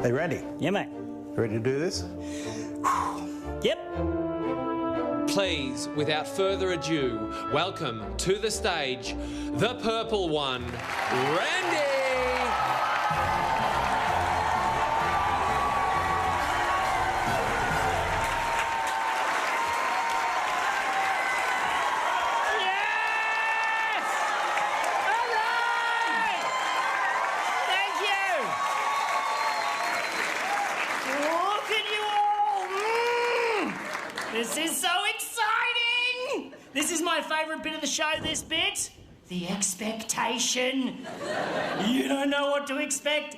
Hey, Randy. Yeah, mate. Ready to do this? Yep. Please, without further ado, welcome to the stage, the purple one, Randy! This is so exciting! This is my favourite bit of the show, this bit. The expectation. You don't know what to expect.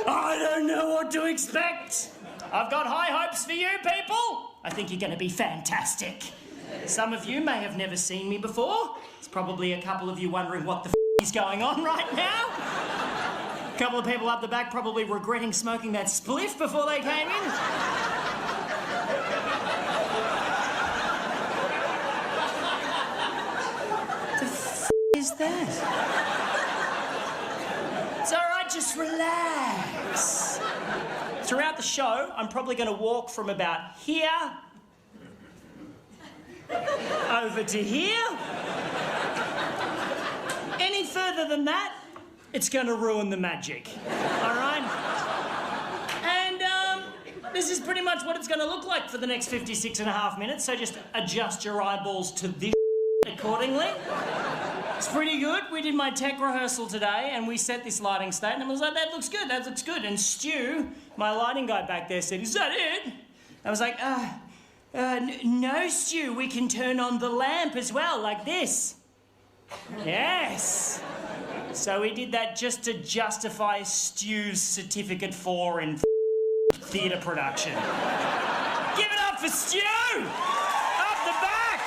I don't know what to expect. I've got high hopes for you people. I think you're going to be fantastic. Some of you may have never seen me before. There's probably a couple of you wondering what the is going on right now. A couple of people up the back probably regretting smoking that spliff before they came in. Is that? It's all right, just relax. Throughout the show, I'm probably going to walk from about here over to here. Any further than that, it's going to ruin the magic. All right? And this is pretty much what it's going to look like for the next 56 and a half minutes, so just adjust your eyeballs to this accordingly. It's pretty good. We did my tech rehearsal today and we set this lighting state and I was like, that looks good, that looks good. And Stu, my lighting guy back there, said, is that it? I was like, no, Stu, we can turn on the lamp as well, like this. Yes. So we did that just to justify Stu's certificate 4 in theatre production. Give it up for Stu! Up the back!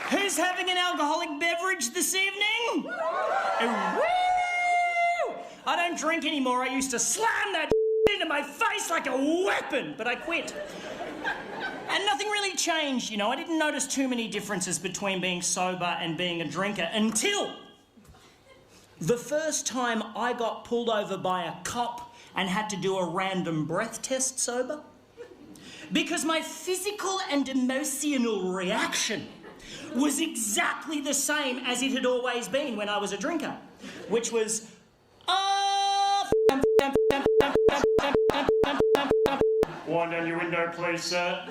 Who's having an alcoholic beverage this evening? Woo! I don't drink anymore. I used to slam that into my face like a weapon, but I quit. And nothing really changed, you know. I didn't notice too many differences between being sober and being a drinker until the first time I got pulled over by a cop and had to do a random breath test sober. Because my physical and emotional reaction was exactly the same as it had always been when I was a drinker, which was, wind down your window, please, sir.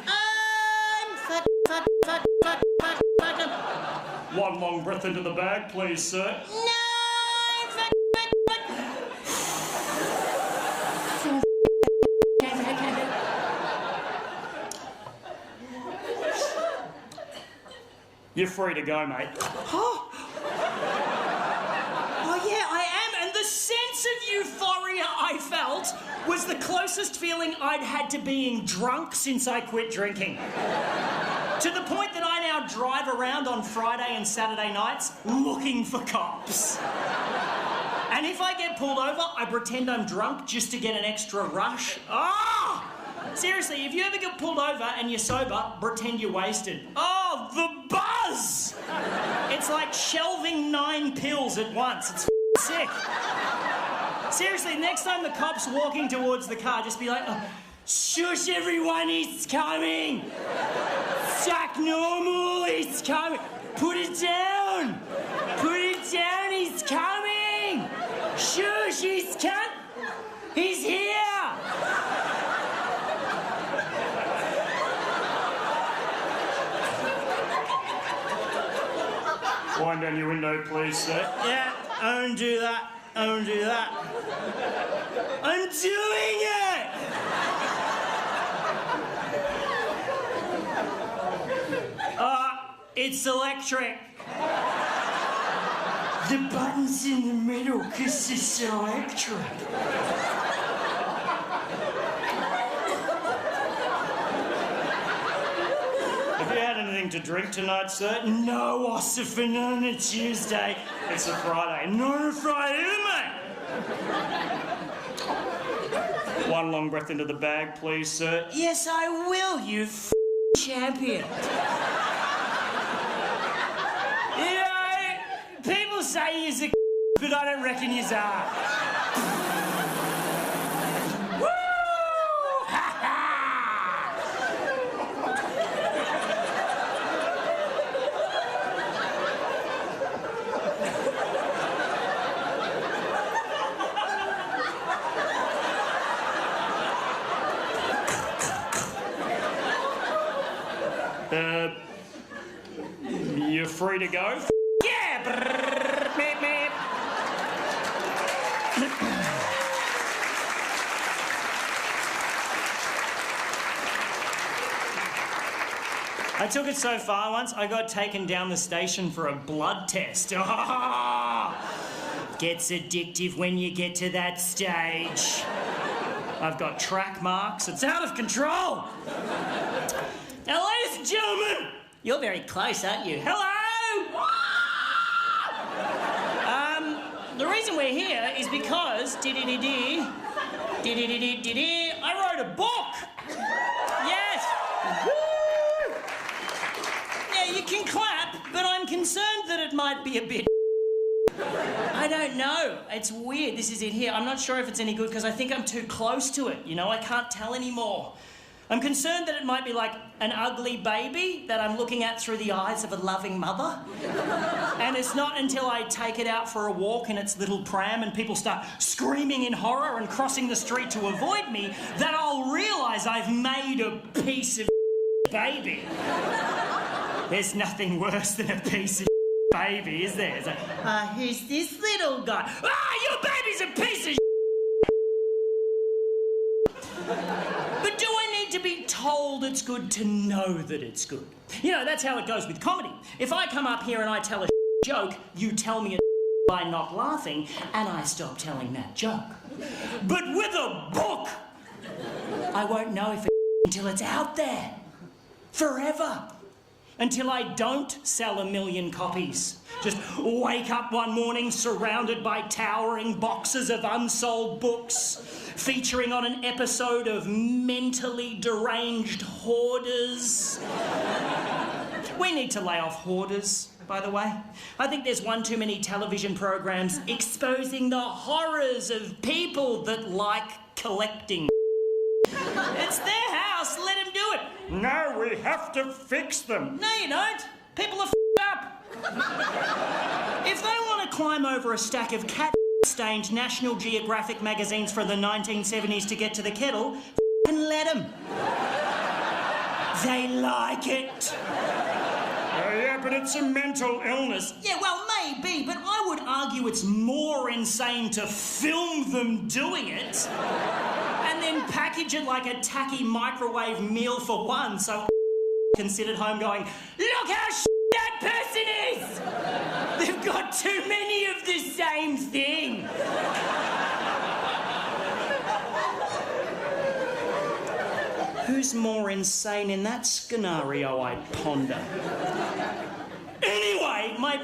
One long breath into the bag, please, sir. No, You're free to go, mate. Oh, yeah, I am. And the sense of euphoria I felt was the closest feeling I'd had to being drunk since I quit drinking. To the point that I now drive around on Friday and Saturday nights looking for cops. And if I get pulled over, I pretend I'm drunk just to get an extra rush. Ah! Seriously, if you ever get pulled over and you're sober, pretend you're wasted. Oh, the buzz! It's like shelving 9 pills at once. It's sick. Seriously, next time the cop's walking towards the car, just be like, oh, shush everyone, he's coming! Act normal, he's coming! Put it down! Put it down, he's coming! Shush, he's coming! He's here! Wind down your window, please, sir. Yeah, I don't do that. I don't do that. I'm doing it! It's electric. The button's in the middle because it's electric. Have you had anything to drink tonight, sir? No, Ossifer, not on a Tuesday. It's a Friday. Not a Friday, mate. One long breath into the bag, please, sir. Yes, I will, you champion. You know, people say yous are but I don't reckon yous are. Woo! Ha ha! You're free to go? Yeah! Brrr, meep, meep. I took it so far once, I got taken down the station for a blood test. Oh, gets addictive when you get to that stage. I've got track marks. It's out of control. Now, ladies and gentlemen, you're very close, aren't you? Hello! The reason we're here is because I wrote a book. Yes. Woo! Yeah, you can clap, but I'm concerned that it might be a bit. I don't know. It's weird. This is it here. I'm not sure if it's any good because I think I'm too close to it. You know, I can't tell anymore. I'm concerned that it might be like an ugly baby that I'm looking at through the eyes of a loving mother. And it's not until I take it out for a walk in its little pram and people start screaming in horror and crossing the street to avoid me that I'll realise I've made a piece of baby. There's nothing worse than a piece of baby, is there? It's like, who's this little guy? Your baby's a piece of But do I need to be told it's good to know that it's good? You know, that's how it goes with comedy. If I come up here and I tell a joke, you tell me by not laughing, and I stop telling that joke. But with a book, I won't know if until it's out there. Forever. Until I don't sell 1 million copies. Just wake up one morning surrounded by towering boxes of unsold books, featuring on an episode of Mentally Deranged Hoarders. We need to lay off hoarders, by the way. I think there's one too many television programs exposing the horrors of people that like collecting. It's their house, let them do it. No, we have to fix them. No, you don't. People are up. If they want to climb over a stack of cat-stained National Geographic magazines from the 1970s to get to the kettle, and let them. They like it. Yeah, but it's a mental illness. Yeah, well, maybe, but I would argue it's more insane to film them doing it and then package it like a tacky microwave meal for one, so can sit at home going, look how that person is! They've got too many of the same thing. Who's more insane in that scenario, I ponder? Anyway, my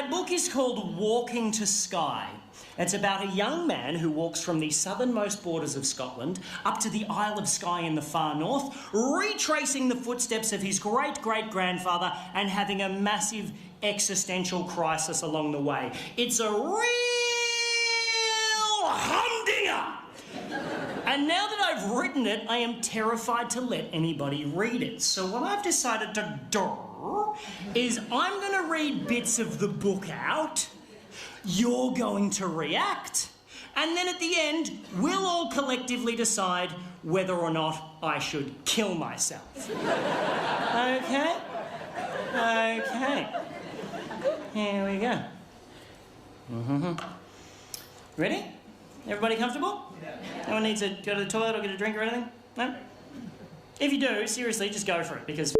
book is called Walking to Skye. It's about a young man who walks from the southernmost borders of Scotland up to the Isle of Skye in the far north, retracing the footsteps of his great-great-grandfather and having a massive existential crisis along the way. It's a real humdinger! And now that I've written it, I am terrified to let anybody read it. So what I've decided to do is I'm going to read bits of the book out, you're going to react, and then at the end, we'll all collectively decide whether or not I should kill myself. Okay? Okay. Here we go. Ready? Everybody comfortable? Yeah. No one needs to go to the toilet or get a drink or anything? No? If you do, seriously, just go for it, because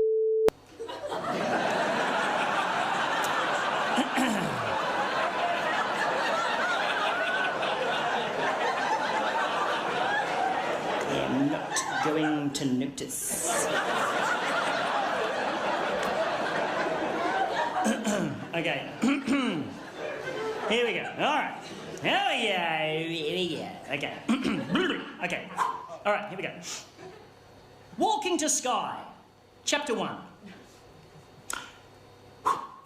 I'm not going to notice. Okay. Here we go. All right. Here we go. Okay. Okay. All right, here we go. Walking to Skye, Chapter 1.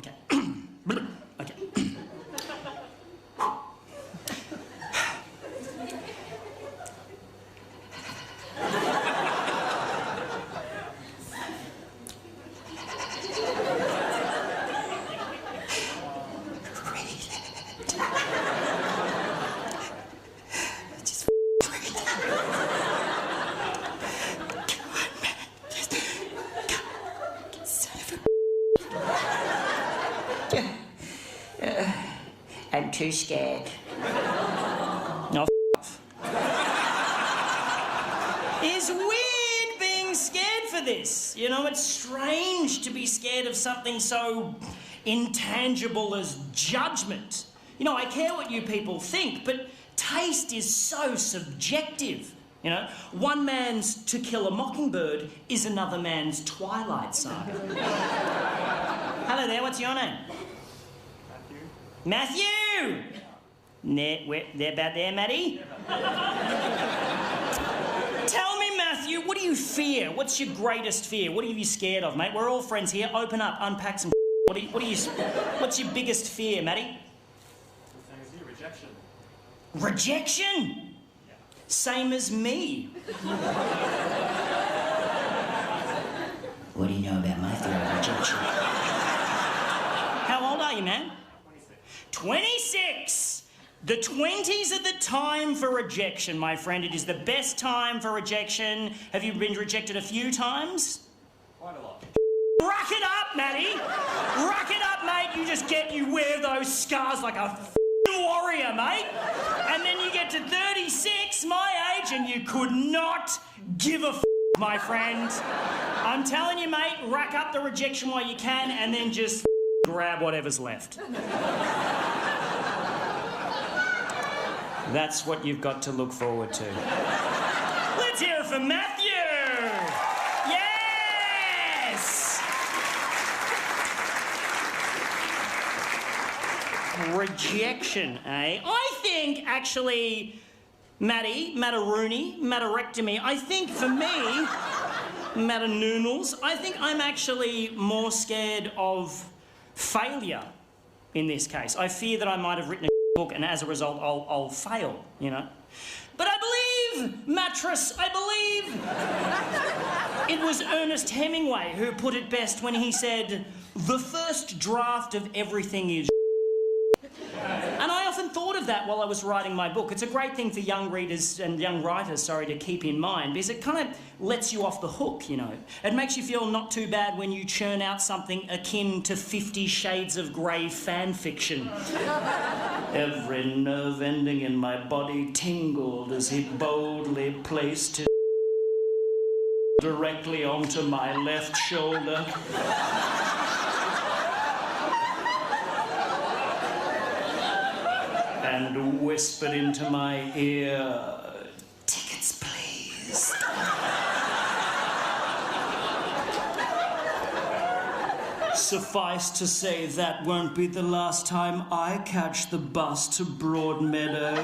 Okay. Okay. too scared. No, off. It's weird being scared for this. You know, it's strange to be scared of something so intangible as judgment. You know, I care what you people think, but taste is so subjective. You know, one man's To Kill a Mockingbird is another man's Twilight Saga. Hello there, what's your name? Matthew. Matthew! They're about there, Matty? Tell me, Matthew, what do you fear? What's your greatest fear? What are you scared of, mate? We're all friends here. Open up, unpack some what's your biggest fear, Matty? Rejection. Rejection? Same as me. What do you know about my fear of rejection? How old are you, man? 26! The 20s are the time for rejection, my friend. It is the best time for rejection. Have you been rejected a few times? Quite a lot. Ruck it up, Matty! Ruck it up, mate. You wear those scars like a warrior, mate. And then you get to 36, my age, and you could not give a my friend. I'm telling you, mate, rack up the rejection while you can and then just grab whatever's left. That's what you've got to look forward to. Let's hear it for Matthew! Yes! Rejection, eh? I think, actually, Matarectomy, I think for me, Matanoodles, I think I'm actually more scared of failure in this case. I fear that I might have written a book and as a result I'll fail, you know. But I believe, it was Ernest Hemingway who put it best when he said, "The first draft of everything is." And I often thought of that while I was writing my book. It's a great thing for young readers and young writers, to keep in mind, because it kind of lets you off the hook, you know. It makes you feel not too bad when you churn out something akin to 50 Shades of Grey fan fiction. Every nerve ending in my body tingled as he boldly placed his directly onto my left shoulder. And whispered into my ear, "Tickets, please." Suffice to say, that won't be the last time I catch the bus to Broadmeadows.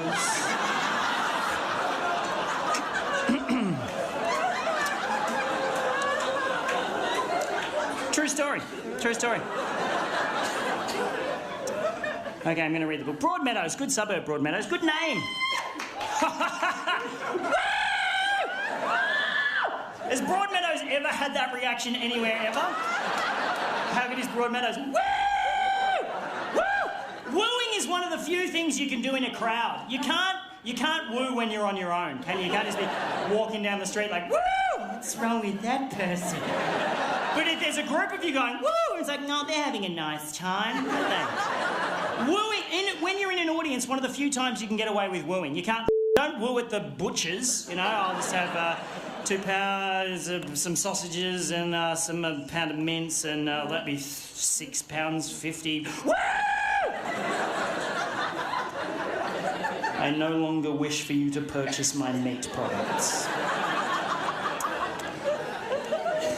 True story. True story. Okay, I'm going to read the book. Broadmeadows, good suburb, Broadmeadows. Good name. Has Broadmeadows ever had that reaction anywhere ever? How good is Broadmeadows? Woo! Woo! Wooing is one of the few things you can do in a crowd. You can't woo when you're on your own, can you? You can't just be walking down the street like, "Woo! What's wrong with that person?" But if there's a group of you going, "Woo!" it's like, no, they're having a nice time, aren't they? Wooing, when you're in an audience, one of the few times you can get away with wooing. Don't woo at the butcher's, you know. I'll just have 2 pounds of some sausages and some pound of mince, and that'd be £6.50. Woo! I no longer wish for you to purchase my meat products.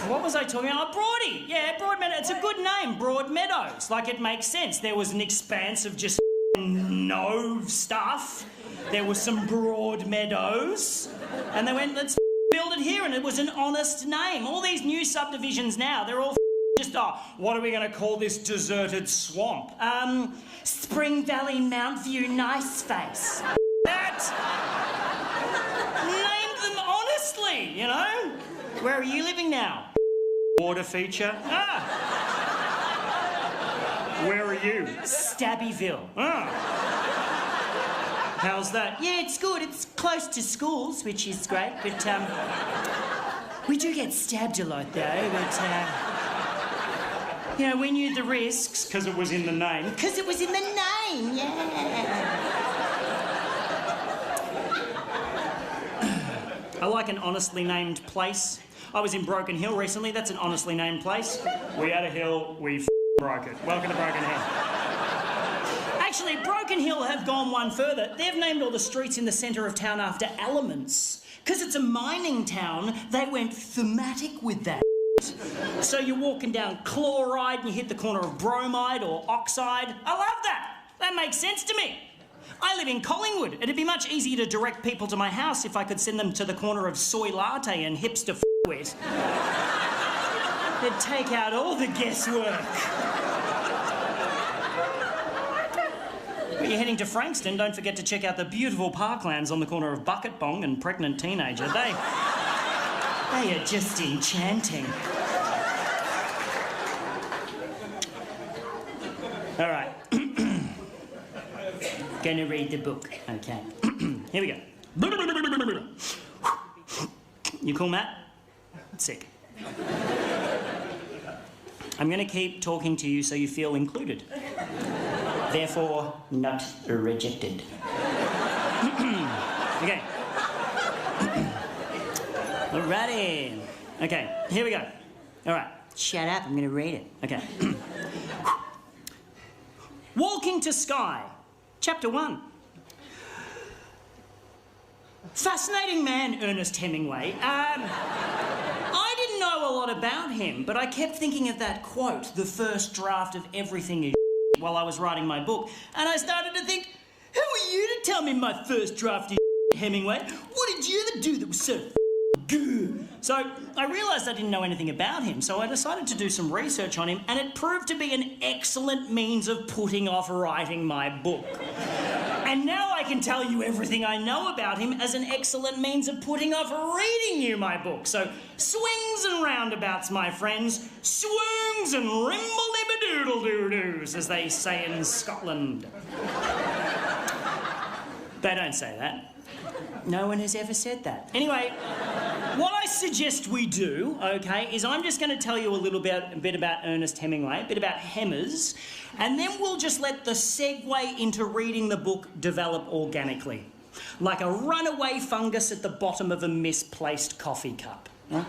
What was I talking about? Oh, Broady. Yeah, Broadmeadows. It's a good name, Broadmeadows. Like, it makes sense. There was an expanse of just no stuff. There was some broad meadows. And they went, let's build it here. And it was an honest name. All these new subdivisions now, they're all just, what are we going to call this deserted swamp? Spring Valley, Mount View, Nice Face. That. Named them honestly, you know? Where are you living now? Water feature. Where are you? Stabbyville. How's that? Yeah, it's good. It's close to schools, which is great, but we do get stabbed a lot, though, but you know, we knew the risks. Because it was in the name. Because it was in the name! mine, yeah. I like an honestly named place. I was in Broken Hill recently. That's an honestly named place. We had a hill, we broke it. Welcome to Broken Hill. Actually, Broken Hill have gone one further. They've named all the streets in the centre of town after elements. Because it's a mining town, they went thematic with that. So you're walking down chloride and you hit the corner of bromide or oxide. I love that. That makes sense to me. I live in Collingwood. It'd be much easier to direct people to my house if I could send them to the corner of soy latte and hipster wet. They'd take out all the guesswork. When you're heading to Frankston, don't forget to check out the beautiful parklands on the corner of Bucket Bong and Pregnant Teenager. They are just enchanting. All right. Gonna read the book. Okay. Here we go. You cool, Matt? Sick. I'm gonna keep talking to you so you feel included. Therefore, not rejected. Okay. Alrighty. Okay, here we go. All right. Shut up, I'm gonna read it. Okay. Walking to Sky, Chapter 1. Fascinating man, Ernest Hemingway. I didn't know a lot about him, but I kept thinking of that quote, the first draft of everything is while I was writing my book, and I started to think, who are you to tell me my first draft is Hemingway? What did you ever do that was so good? So I realised I didn't know anything about him, so I decided to do some research on him, and it proved to be an excellent means of putting off writing my book. And now I can tell you everything I know about him as an excellent means of putting off reading you my book. So swings and roundabouts, my friends. Swoons and rimble-dibba-doodle-doo-doos, as they say in Scotland. They don't say that. No one has ever said that. Anyway, what I suggest we do, okay, is I'm just going to tell you a bit about Ernest Hemingway, a bit about Hemmers, and then we'll just let the segue into reading the book develop organically, like a runaway fungus at the bottom of a misplaced coffee cup. Huh?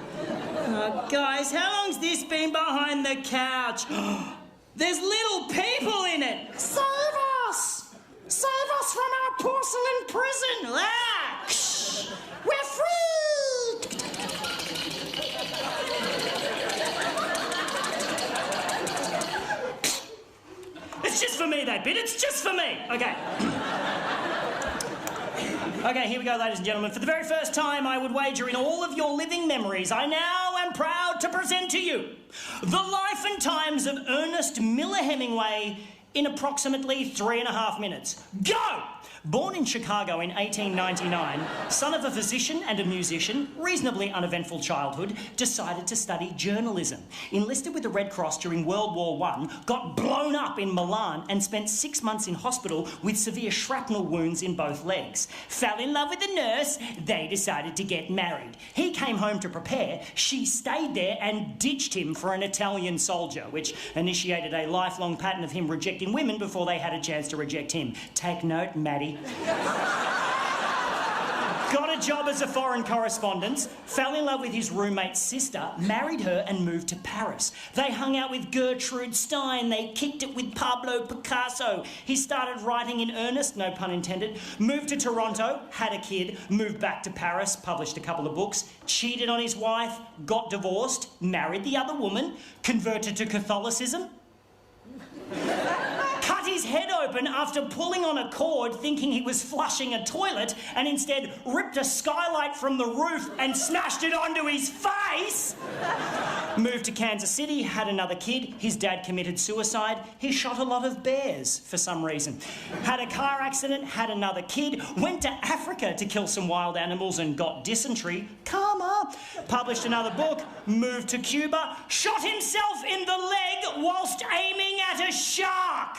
Guys, how long's this been behind the couch? There's little people in it. Save us! Save us from our porcelain prison! Ah! We're free! It's just for me, that bit. It's just for me. Okay. Okay, here we go, ladies and gentlemen. For the very first time, I would wager in all of your living memories, I now am proud to present to you the life and times of Ernest Miller Hemingway in approximately 3.5 minutes. Go! Born in Chicago in 1899, son of a physician and a musician, reasonably uneventful childhood, decided to study journalism. Enlisted with the Red Cross during World War I, got blown up in Milan and spent 6 months in hospital with severe shrapnel wounds in both legs. Fell in love with a nurse, they decided to get married. He came home to prepare, she stayed there and ditched him for an Italian soldier, which initiated a lifelong pattern of him rejecting women before they had a chance to reject him. Take note, Maddie. Got a job as a foreign correspondent, fell in love with his roommate's sister, married her and moved to Paris. They hung out with Gertrude Stein, they kicked it with Pablo Picasso. He started writing in earnest, no pun intended, moved to Toronto, had a kid, moved back to Paris, published a couple of books, cheated on his wife, got divorced, married the other woman, converted to Catholicism, cut his head open after pulling on a cord thinking he was flushing a toilet and instead ripped a skylight from the roof and smashed it onto his face. Moved to Kansas City, had another kid, his dad committed suicide, he shot a lot of bears for some reason. Had a car accident, had another kid, went to Africa to kill some wild animals and got dysentery, karma. Published another book, moved to Cuba, shot himself in the leg whilst aiming at a shark.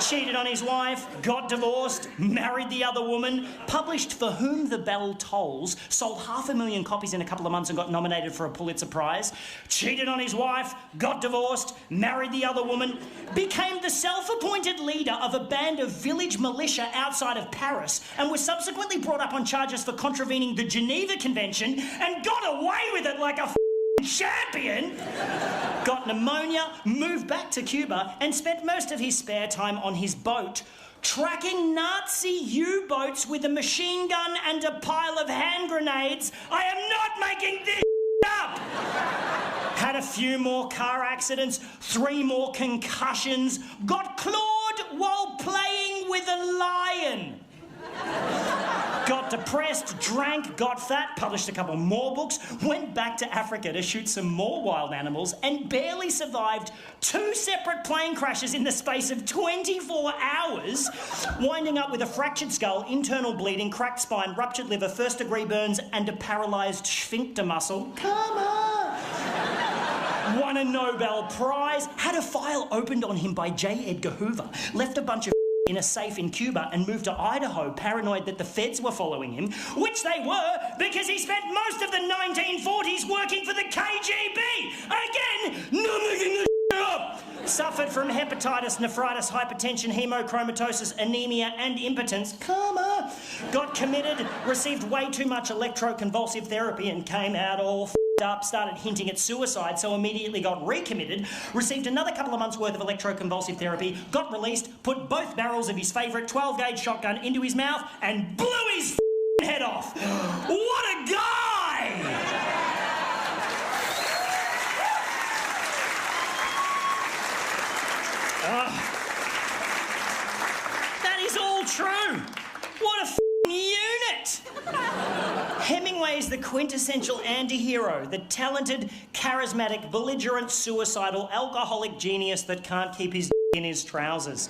Cheated on his wife, got divorced, married the other woman, published For Whom the Bell Tolls, sold 500,000 copies in a couple of months and got nominated for a Pulitzer Prize, cheated on his wife, got divorced, married the other woman, became the self-appointed leader of a band of village militia outside of Paris, and was subsequently brought up on charges for contravening the Geneva Convention and got away with it like a champion, got pneumonia, moved back to Cuba, and spent most of his spare time on his boat tracking Nazi U-boats with a machine gun and a pile of hand grenades. I am not making this up! Had a few more car accidents, 3 more concussions, got clawed while playing with a lion. Got depressed, drank, got fat, published a couple more books, went back to Africa to shoot some more wild animals, and barely survived 2 separate plane crashes in the space of 24 hours, winding up with a fractured skull, internal bleeding, cracked spine, ruptured liver, first-degree burns, and a paralysed sphincter muscle. Come on! Won a Nobel Prize, had a file opened on him by J. Edgar Hoover, left a bunch of in a safe in Cuba and moved to Idaho, paranoid that the feds were following him, which they were because he spent most of the 1940s working for the KGB. Again, not making this up. Suffered from hepatitis, nephritis, hypertension, hemochromatosis, anemia, and impotence. Karma. Got committed, received way too much electroconvulsive therapy and came out all up, started hinting at suicide, so immediately got recommitted, received another couple of months' worth of electroconvulsive therapy, got released, put both barrels of his favourite 12-gauge shotgun into his mouth, and blew his head off. What a guy! That is all true. What a unit! Hemingway is the quintessential anti-hero, the talented, charismatic, belligerent, suicidal, alcoholic genius that can't keep his in his trousers.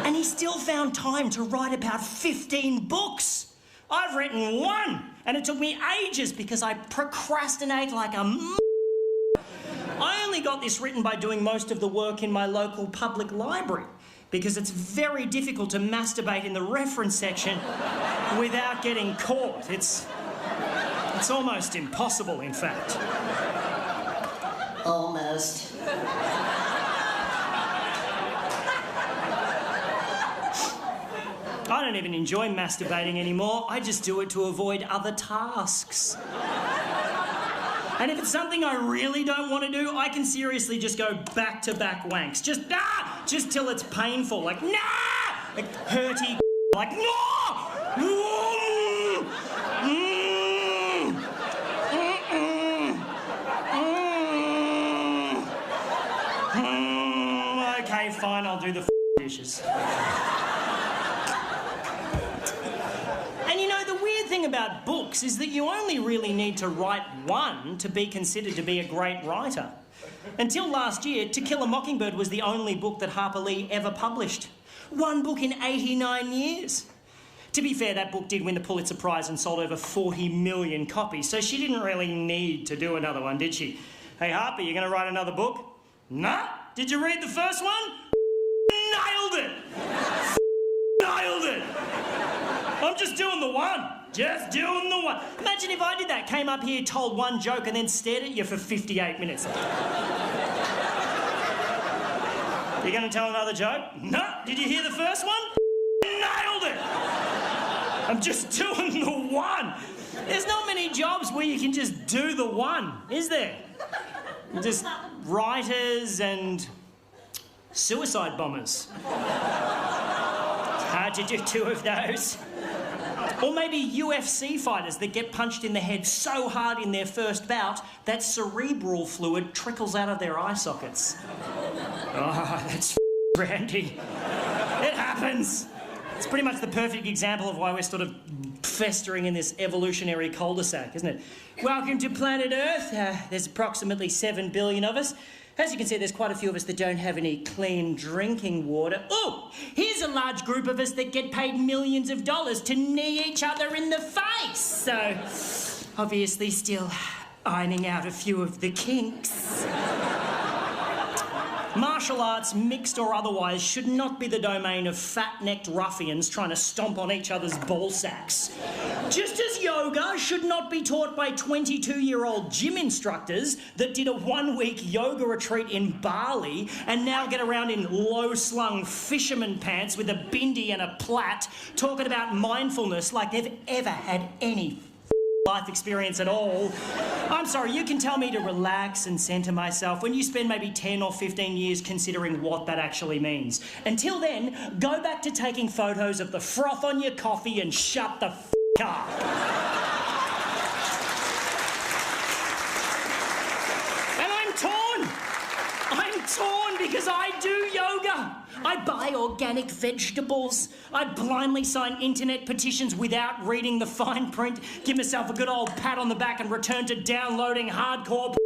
And he still found time to write about 15 books. I've written 1, and it took me ages because I procrastinate like a I only got this written by doing most of the work in my local public library, because it's very difficult to masturbate in the reference section without getting caught. It's almost impossible, in fact. Almost. I don't even enjoy masturbating anymore. I just do it to avoid other tasks. And if it's something I really don't want to do, I can seriously just go back-to-back wanks. Just till it's painful. Like, nah! Like, hurty, like, no! Okay, fine, I'll do the dishes. And you know, the weird thing about books is that you only really need to write 1 to be considered to be a great writer. Until last year, To Kill a Mockingbird was the only book that Harper Lee ever published. 1 book in 89 years. To be fair, that book did win the Pulitzer Prize and sold over 40 million copies, so she didn't really need to do another one, did she? Hey, Harper, you going to write another book? Nah. Did you read the first one? Nailed it! Nailed it! I'm just doing the 1. Just doing the 1. Imagine if I did that, came up here, told 1 joke, and then stared at you for 58 minutes. You going to tell another joke? No. Did you hear the first one? Nailed it! I'm just doing the 1. There's not many jobs where you can just do the 1, is there? Just writers and suicide bombers. It's hard to do 2 of those. Or maybe UFC fighters that get punched in the head so hard in their first bout that cerebral fluid trickles out of their eye sockets. Oh, that's Randy. It happens. It's pretty much the perfect example of why we're sort of festering in this evolutionary cul-de-sac, isn't it? Welcome to planet Earth. There's approximately 7 billion of us. As you can see, there's quite a few of us that don't have any clean drinking water. Oh, here's a large group of us that get paid millions of dollars to knee each other in the face. So, obviously still ironing out a few of the kinks. Martial arts, mixed or otherwise, should not be the domain of fat-necked ruffians trying to stomp on each other's ball sacks. Just as yoga should not be taught by 22-year-old gym instructors that did a one-week yoga retreat in Bali and now get around in low-slung fisherman pants with a bindi and a plait talking about mindfulness like they've ever had any life experience at all. I'm sorry, you can tell me to relax and centre myself when you spend maybe 10 or 15 years considering what that actually means. Until then, go back to taking photos of the froth on your coffee and shut the up. And I'm torn because I do yoga. I buy organic vegetables. I blindly sign internet petitions without reading the fine print, give myself a good old pat on the back and return to downloading hardcore.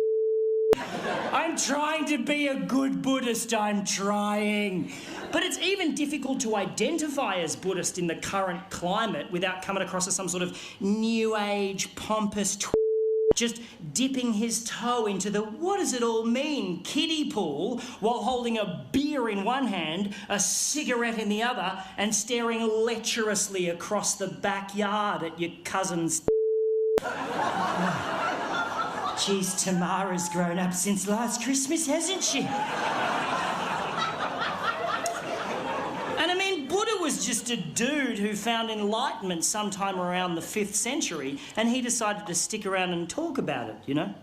I'm trying to be a good Buddhist, I'm trying. But it's even difficult to identify as Buddhist in the current climate without coming across as some sort of new age pompous just dipping his toe into the what does it all mean kiddie pool while holding a beer in one hand, a cigarette in the other, and staring lecherously across the backyard at your cousin's. Geez, Tamara's grown up since last Christmas, hasn't she? And I mean, Buddha was just a dude who found enlightenment sometime around the 5th century, and he decided to stick around and talk about it, you know?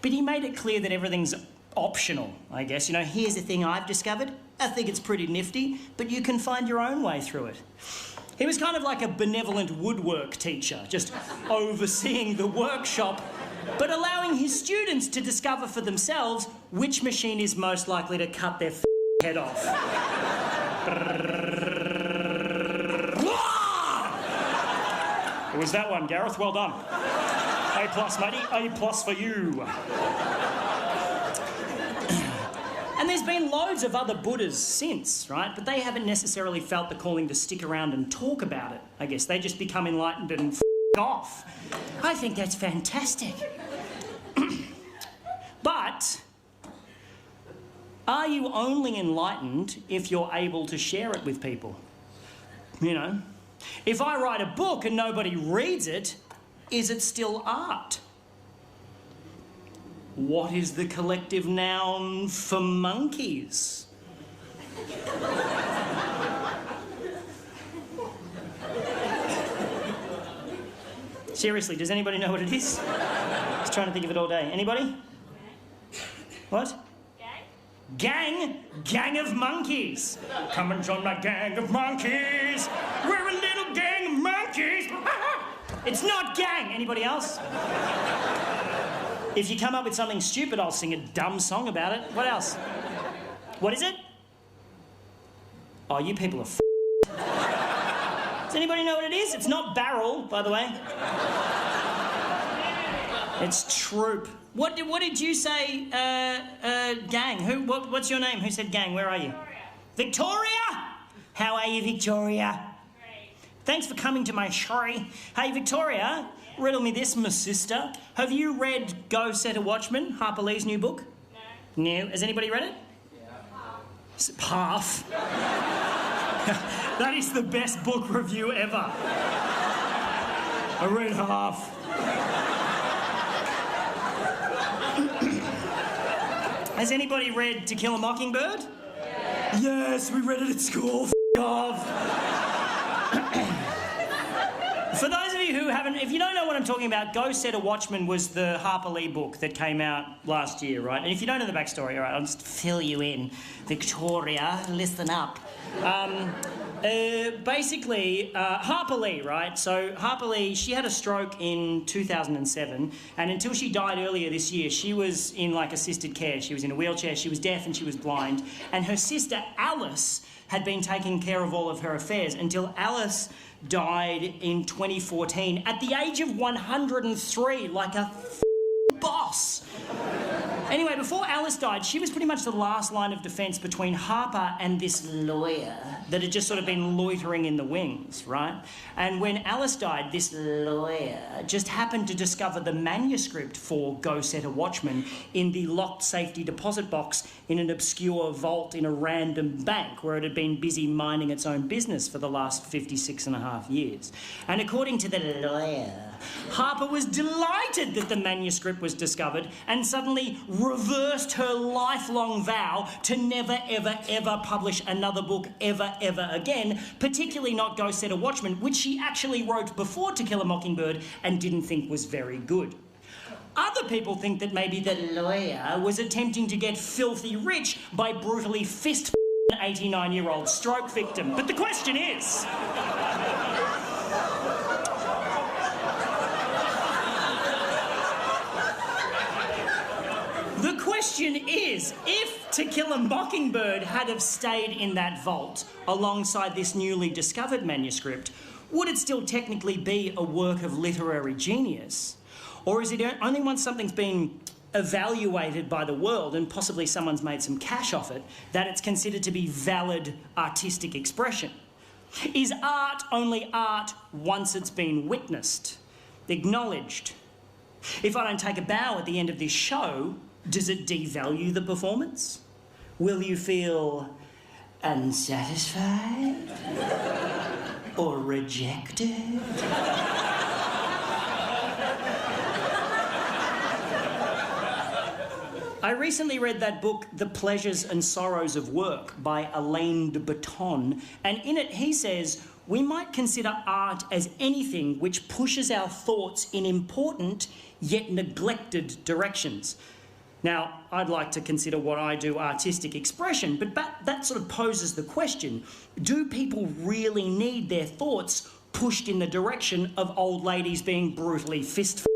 But he made it clear that everything's optional, I guess. You know, here's the thing I've discovered. I think it's pretty nifty, but you can find your own way through it. He was kind of like a benevolent woodwork teacher, just overseeing the workshop, but allowing his students to discover for themselves which machine is most likely to cut their head off. It was that one, Gareth. Well done. A+, matey. A+ for you. And there's been loads of other Buddhas since, right? But they haven't necessarily felt the calling to stick around and talk about it, I guess. They just become enlightened and off. I think that's fantastic. But are you only enlightened if you're able to share it with people? You know? If I write a book and nobody reads it, is it still art? What is the collective noun for monkeys? Seriously, does anybody know what it is? I was trying to think of it all day. Anybody? What? Gang? Gang of monkeys. Come and join my gang of monkeys. We're a little gang of monkeys. It's not gang. Anybody else? If you come up with something stupid, I'll sing a dumb song about it. What else? What is it? Oh, you people are Does anybody know what it is? It's not barrel, by the way. It's troop. What did you say, gang? What's your name? Who said gang? Where are you? Victoria! How are you, Victoria? Great. Thanks for coming to my show. Hey, Victoria, riddle me this, my sister. Have you read Go Set a Watchman, Harper Lee's new book? No. No. Has anybody read it? Half. Half. That is the best book review ever. I read half. Has anybody read To Kill a Mockingbird? Yeah. Yes, we read it at school. F*** off. For those of you who haven't, if you don't know what I'm talking about, Go Set a Watchman was the Harper Lee book that came out last year, right? And if you don't know the backstory, all right, I'll just fill you in. Victoria, listen up. Basically, Harper Lee, right? So Harper Lee, she had a stroke in 2007, and until she died earlier this year, she was in like assisted care. She was in a wheelchair, she was deaf and she was blind. And her sister Alice had been taking care of all of her affairs until Alice died in 2014 at the age of 103, like a boss. Anyway, before Alice died, she was pretty much the last line of defence between Harper and this lawyer that had just sort of been loitering in the wings, right? And when Alice died, this lawyer just happened to discover the manuscript for Go Set a Watchman in the locked safety deposit box in an obscure vault in a random bank where it had been busy minding its own business for the last 56 and a half years. And according to the lawyer, Harper was delighted that the manuscript was discovered and suddenly reversed her lifelong vow to never, ever, ever publish another book ever, ever again, particularly not Go Set a Watchman, which she actually wrote before To Kill a Mockingbird and didn't think was very good. Other people think that maybe the lawyer was attempting to get filthy rich by brutally fist an 89-year-old stroke victim. But the question is... The question is, if To Kill a Mockingbird had have stayed in that vault alongside this newly discovered manuscript, would it still technically be a work of literary genius? Or is it only once something's been evaluated by the world and possibly someone's made some cash off it that it's considered to be valid artistic expression? Is art only art once it's been witnessed, acknowledged? If I don't take a bow at the end of this show, does it devalue the performance? Will you feel unsatisfied or rejected? I recently read that book, The Pleasures and Sorrows of Work, by Alain de Botton, and in it he says, we might consider art as anything which pushes our thoughts in important yet neglected directions. Now, I'd like to consider what I do artistic expression, but that sort of poses the question, do people really need their thoughts pushed in the direction of old ladies being brutally fist?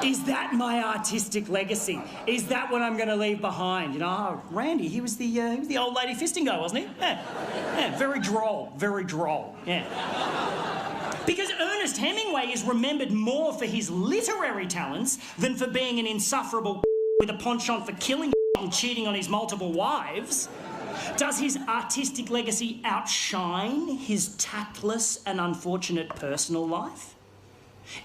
Is that my artistic legacy? Is that what I'm going to leave behind? You know, oh, Randy, he was the old lady fisting guy, wasn't he? Yeah, very droll, yeah. Because Ernest Hemingway is remembered more for his literary talents than for being an insufferable with a penchant for killing and cheating on his multiple wives. Does his artistic legacy outshine his tactless and unfortunate personal life?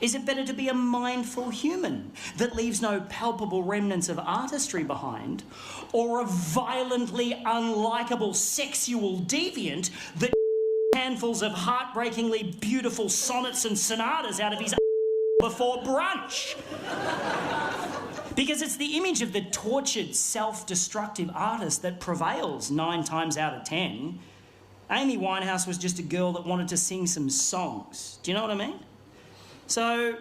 Is it better to be a mindful human that leaves no palpable remnants of artistry behind, or a violently unlikable sexual deviant that handfuls of heartbreakingly beautiful sonnets and sonatas out of his before brunch? Because it's the image of the tortured, self-destructive artist that prevails 9 times out of 10. Amy Winehouse was just a girl that wanted to sing some songs. Do you know what I mean? So,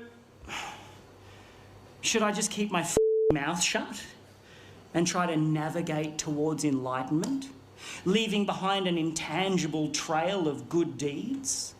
should I just keep my mouth shut and try to navigate towards enlightenment, leaving behind an intangible trail of good deeds?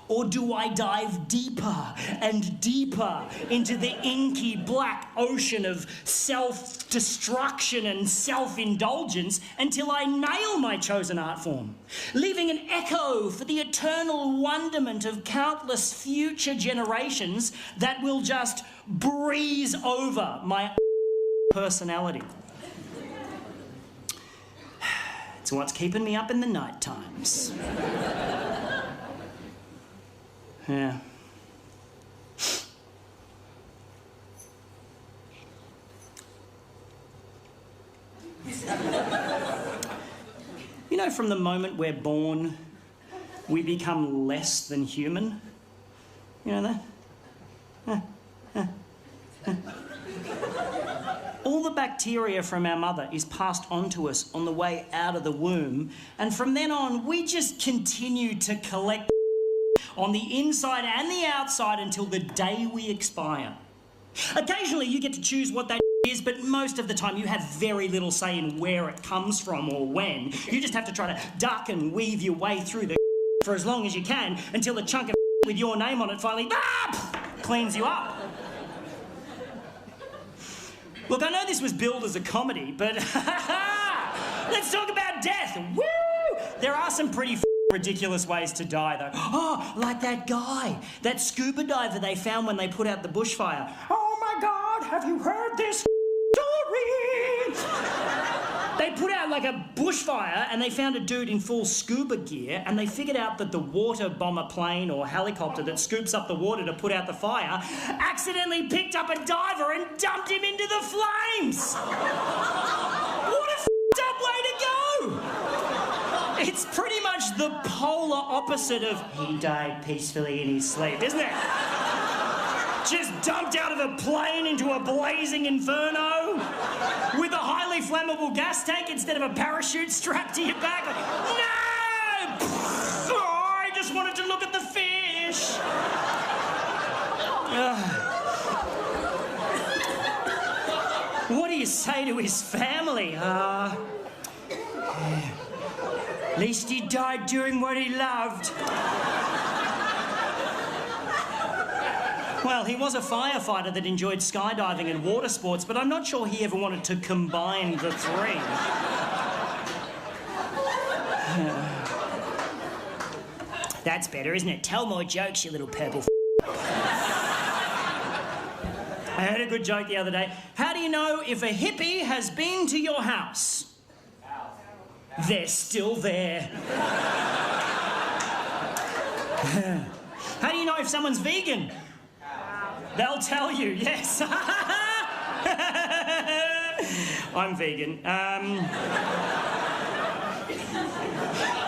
Or do I dive deeper and deeper into the inky black ocean of self-destruction and self-indulgence until I nail my chosen art form, leaving an echo for the eternal wonderment of countless future generations that will just breeze over my personality? It's what's keeping me up in the night times. Yeah. You know, from the moment we're born, we become less than human. You know that? All the bacteria from our mother is passed on to us on the way out of the womb, and from then on, we just continue to collect on the inside and the outside until the day we expire. Occasionally you get to choose what that is, but most of the time you have very little say in where it comes from or when. You just have to try to duck and weave your way through the for as long as you can until a chunk of with your name on it finally cleans you up. Look, I know this was billed as a comedy, but let's talk about death. Woo! There are some pretty ridiculous ways to die, though. Oh, like that guy, that scuba diver they found when they put out the bushfire. Oh my God, have you heard this story? They put out like a bushfire and they found a dude in full scuba gear and they figured out that the water bomber plane or helicopter that scoops up the water to put out the fire accidentally picked up a diver and dumped him into the flames. What a f***ed up way to go! It's pretty much the polar opposite of he died peacefully in his sleep, isn't it? Just dumped out of a plane into a blazing inferno with a highly flammable gas tank instead of a parachute strapped to your back. No! Oh, I just wanted to look at the fish. What do you say to his family? At least he died doing what he loved. Well, he was a firefighter that enjoyed skydiving and water sports, but I'm not sure he ever wanted to combine the three. That's better, isn't it? Tell more jokes, you little purple f***. I heard a good joke the other day. How do you know if a hippie has been to your house? They're still there. How do you know if someone's vegan? They'll tell you, yes. I'm vegan.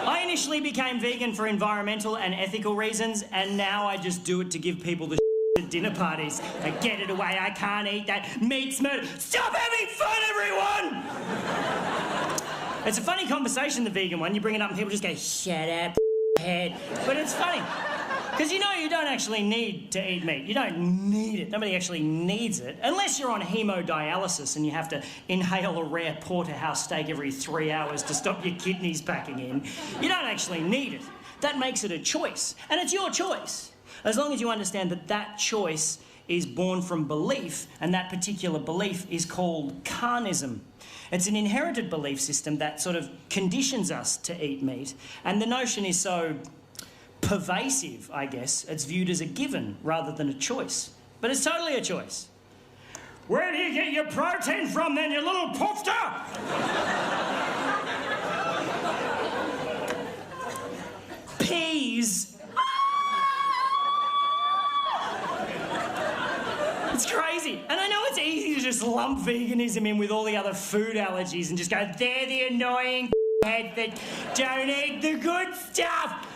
I initially became vegan for environmental and ethical reasons, and now I just do it to give people the at dinner parties. Like, get it away, I can't eat that. Meat's murder. Stop having fun, everyone! It's a funny conversation, the vegan one. You bring it up and people just go, shut up, head. But it's funny. Because you know you don't actually need to eat meat. You don't need it. Nobody actually needs it. Unless you're on hemodialysis and you have to inhale a rare porterhouse steak every 3 hours to stop your kidneys packing in. You don't actually need it. That makes it a choice. And it's your choice. As long as you understand that that choice is born from belief, and that particular belief is called carnism. It's an inherited belief system that sort of conditions us to eat meat. And the notion is so pervasive, I guess, it's viewed as a given rather than a choice. But it's totally a choice. Where do you get your protein from then, you little poofter? Peas. It's crazy. And I know it's easy to just lump veganism in with all the other food allergies and just go, they're the annoying head that don't eat the good stuff.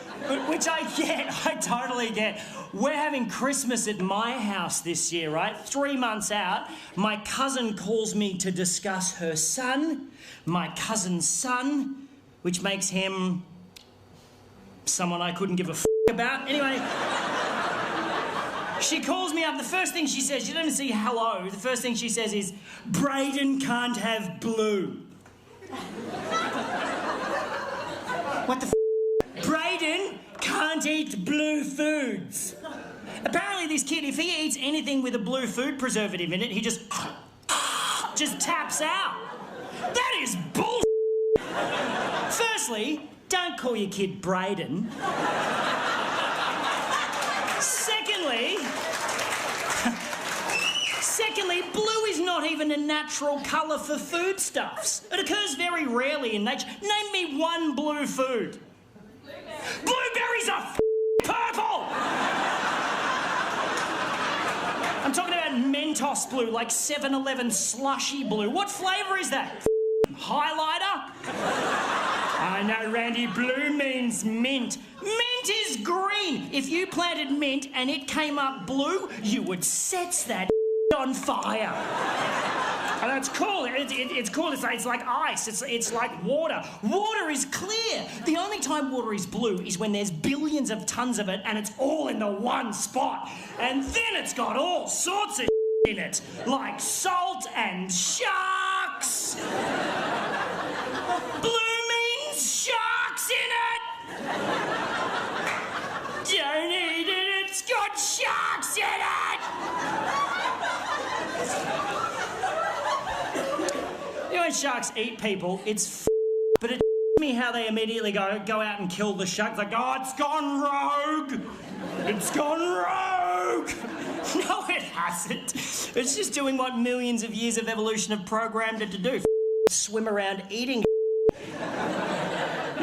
Which I get, I totally get. We're having Christmas at my house this year, right? 3 months out, my cousin calls me to discuss her son, my cousin's son, which makes him someone I couldn't give a f*** about. Anyway, she calls me up. The first thing she says, she doesn't even say hello. The first thing she says is, Brayden can't have blue. What the f***? Brayden can't eat blue foods. Apparently this kid, if he eats anything with a blue food preservative in it, he just taps out. That is bull. Firstly, don't call your kid Brayden. Secondly, blue is not even a natural colour for foodstuffs. It occurs very rarely in nature. Name me one blue food. Blueberries are purple! I'm talking about Mentos blue, like 7-Eleven slushy blue. What flavour is that? Highlighter? I know, Randy, blue means mint. Mint is green. If you planted mint and it came up blue, you would set that on fire. And it's cool. It's cool. It's like ice. It's like water. Water is clear. The only time water is blue is when there's billions of tons of it and it's all in the one spot. And then it's got all sorts of in it, like salt and sharks. Blue means sharks in it. Don't eat it. It's got sharks in it. You know when sharks eat people, it's but it me how they immediately go out and kill the shark. Like, oh, it's gone rogue. It's gone rogue. No, it hasn't. It's just doing what millions of years of evolution have programmed it to do. swim around eating.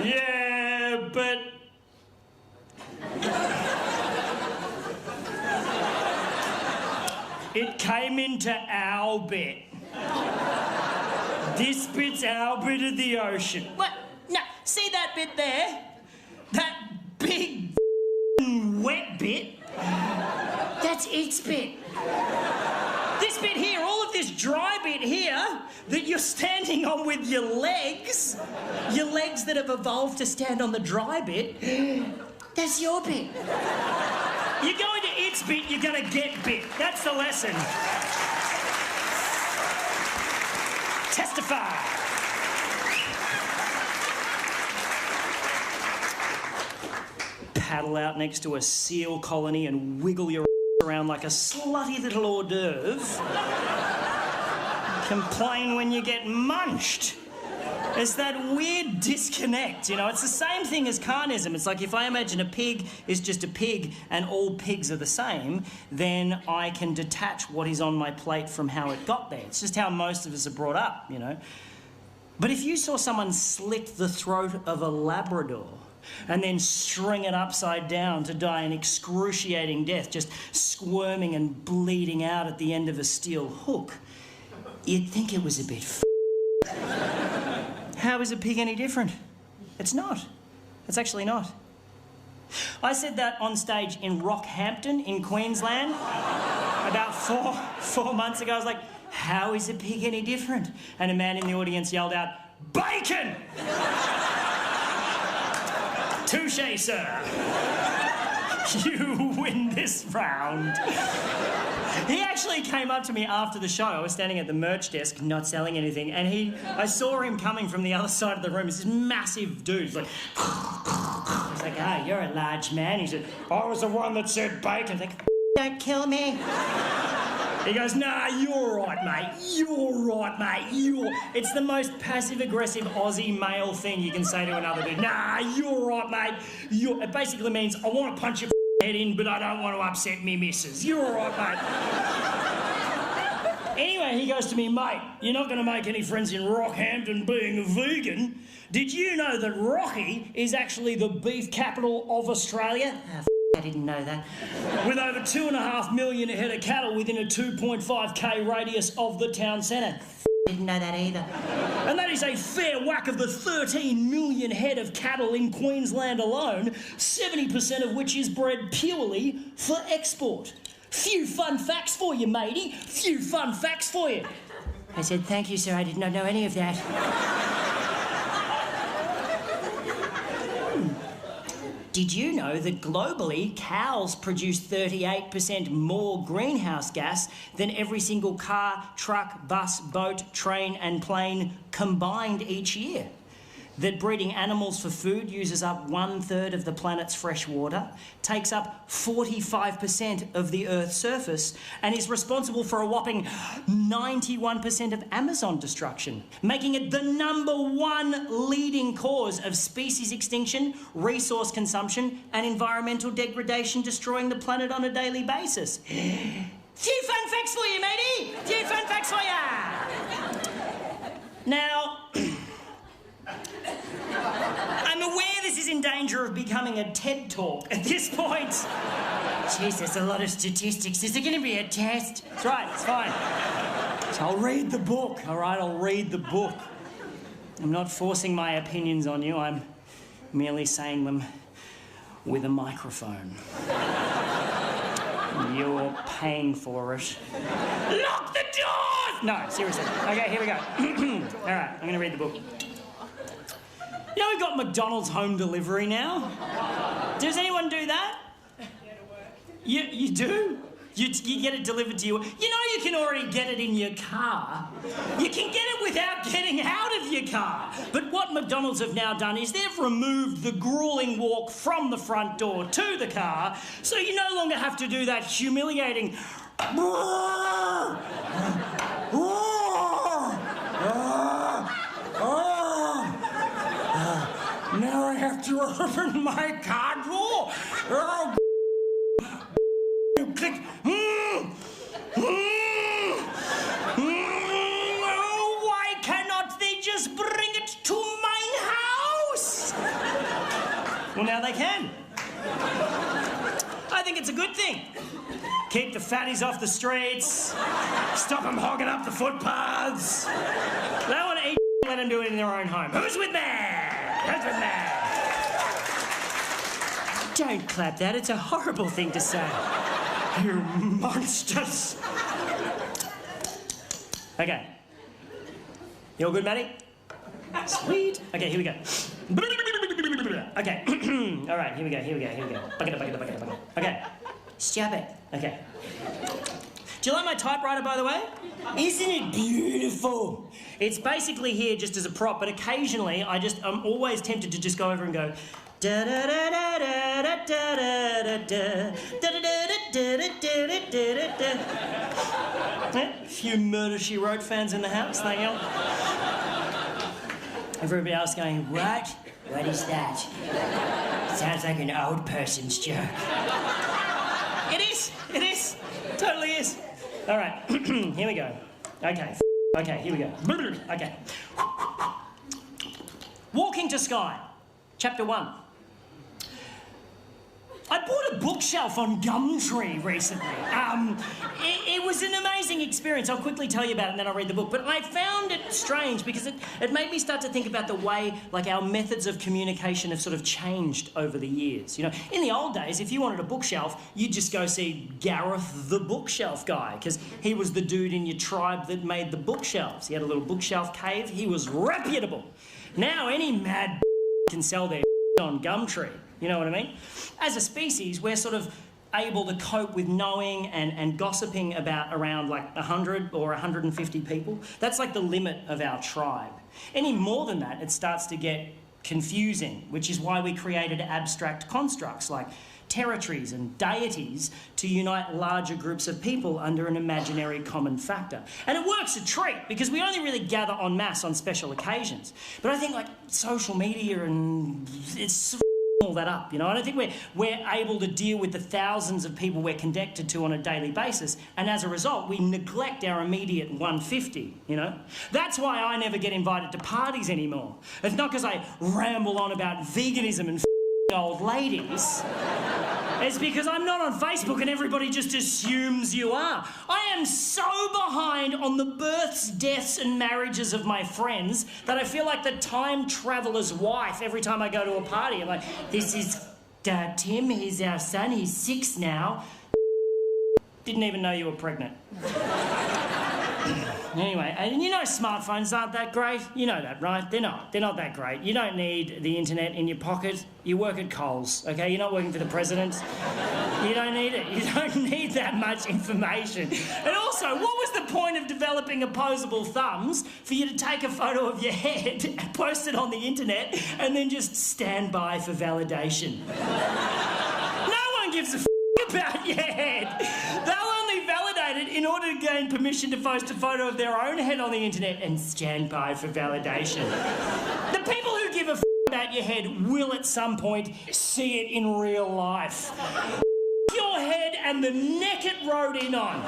Yeah, but... It came into our bit. This bit's our bit of the ocean. What? No, see that bit there? That big wet bit? That's its bit. This bit here, all of this dry bit here that you're standing on with your legs that have evolved to stand on the dry bit, that's your bit. You go into its bit, you're gonna get bit. That's the lesson. Testify. Paddle out next to a seal colony and wiggle your around like a slutty little hors d'oeuvre. Complain when you get munched. There's that weird disconnect, you know. It's the same thing as carnism. It's like if I imagine a pig is just a pig and all pigs are the same, then I can detach what is on my plate from how it got there. It's just how most of us are brought up, you know. But if you saw someone slit the throat of a Labrador and then string it upside down to die an excruciating death, just squirming and bleeding out at the end of a steel hook, you'd think it was a bit How is a pig any different? It's not. It's actually not. I said that on stage in Rockhampton in Queensland about four months ago. I was like, how is a pig any different? And a man in the audience yelled out, bacon! Touché, sir. You win this round. He actually came up to me after the show. I was standing at the merch desk, not selling anything, and I saw him coming from the other side of the room. He's this massive dude. He's like, ah, you're a large man. He said, I was the one that said bacon. I was like, don't kill me. He goes, nah, you're all right, mate. You're all right, mate. It's the most passive-aggressive Aussie male thing you can say to another dude. Nah, you're all right, mate. It basically means I want to punch your head in, but I don't want to upset me missus. You're all right, mate. Anyway, he goes to me, mate, you're not going to make any friends in Rockhampton being a vegan. Did you know that Rocky is actually the beef capital of Australia? I didn't know that. With over 2.5 million head of cattle within a 2.5k radius of the town centre. Didn't know that either. And that is a fair whack of the 13 million head of cattle in Queensland alone, 70% of which is bred purely for export. Few fun facts for you, matey. Few fun facts for you. I said, thank you, sir. I did not know any of that. Did you know that globally, cows produce 38% more greenhouse gas than every single car, truck, bus, boat, train and plane combined each year? That breeding animals for food uses up 1/3 of the planet's fresh water, takes up 45% of the Earth's surface, and is responsible for a whopping 91% of Amazon destruction, making it the #1 leading cause of species extinction, resource consumption, and environmental degradation, destroying the planet on a daily basis. Few fun facts for you, matey! Few fun facts for ya! Now, I'm aware this is in danger of becoming a TED Talk at this point. Jeez, there's a lot of statistics. Is there going to be a test? That's right, it's fine. So I'll read the book, all right? I'll read the book. I'm not forcing my opinions on you. I'm merely saying them with a microphone. You're paying for it. Lock the doors! No, seriously. Okay, here we go. All right, I'm going to read the book. You know we've got McDonald's home delivery now? Does anyone do that? You do? You get it delivered to you. You know you can already get it in your car. You can get it without getting out of your car. But what McDonald's have now done is they've removed the grueling walk from the front door to the car, so you no longer have to do that humiliating now I have to open my car door. Oh, click. Oh, why cannot they just Well, now they can. I think it's a good thing. Keep the fatties off the streets. Stop them hogging up the footpaths. They want to eat, let them do it in their own home. Who's with me? Who's with me? Don't clap that. It's a horrible thing to say. You monsters. Okay. You all good, Maddie? Sweet. Okay, here we go. Okay. All right, here we go. Bucket. Okay. Stop it. Okay. Do you like my typewriter, by the way? Isn't it beautiful? It's basically here just as a prop, but occasionally I'm always tempted to just go over and go da da da da da da da da da da da. A few Murder, She Wrote fans in the house, thank you. Everybody else going, what? What is that? Sounds like an old person's joke. It is. Totally is. All right, here we go. Okay, here we go. Okay. Walking to Sky, Chapter 1. I bought a bookshelf on Gumtree recently. It was an amazing experience. I'll quickly tell you about it and then I'll read the book. But I found it strange because it made me start to think about the way, like, our methods of communication have sort of changed over the years. You know, in the old days, if you wanted a bookshelf, you'd just go see Gareth the bookshelf guy because he was the dude in your tribe that made the bookshelves. He had a little bookshelf cave. He was reputable. Now any mad can sell their on Gumtree. You know what I mean? As a species, we're sort of able to cope with knowing and gossiping about around like 100 or 150 people. That's like the limit of our tribe. Any more than that, it starts to get confusing, which is why we created abstract constructs like territories and deities to unite larger groups of people under an imaginary common factor. And it works a treat because we only really gather en masse on special occasions. But I think like social media and it's all that up, you know. I don't think we're able to deal with the thousands of people we're connected to on a daily basis, and as a result, we neglect our immediate 150, you know. That's why I never get invited to parties anymore. It's not because I ramble on about veganism and old ladies. It's because I'm not on Facebook and everybody just assumes you are. I am so behind on the births, deaths and marriages of my friends that I feel like the time traveller's wife every time I go to a party. I'm like, this is Tim, he's our son, he's 6 now. Didn't even know you were pregnant. Anyway, and you know smartphones aren't that great. You know that, right? They're not that great. You don't need the internet in your pocket. You work at Coles, okay? You're not working for the president. You don't need it. You don't need that much information. And also, what was the point of developing opposable thumbs for you to take a photo of your head and post it on the internet and then just stand by for validation? No one gives a about your head. They'll only validate it in order to gain permission to post a photo of their own head on the internet and stand by for validation. The people who give a about your head will at some point see it in real life. Your head and the neck it rode in on.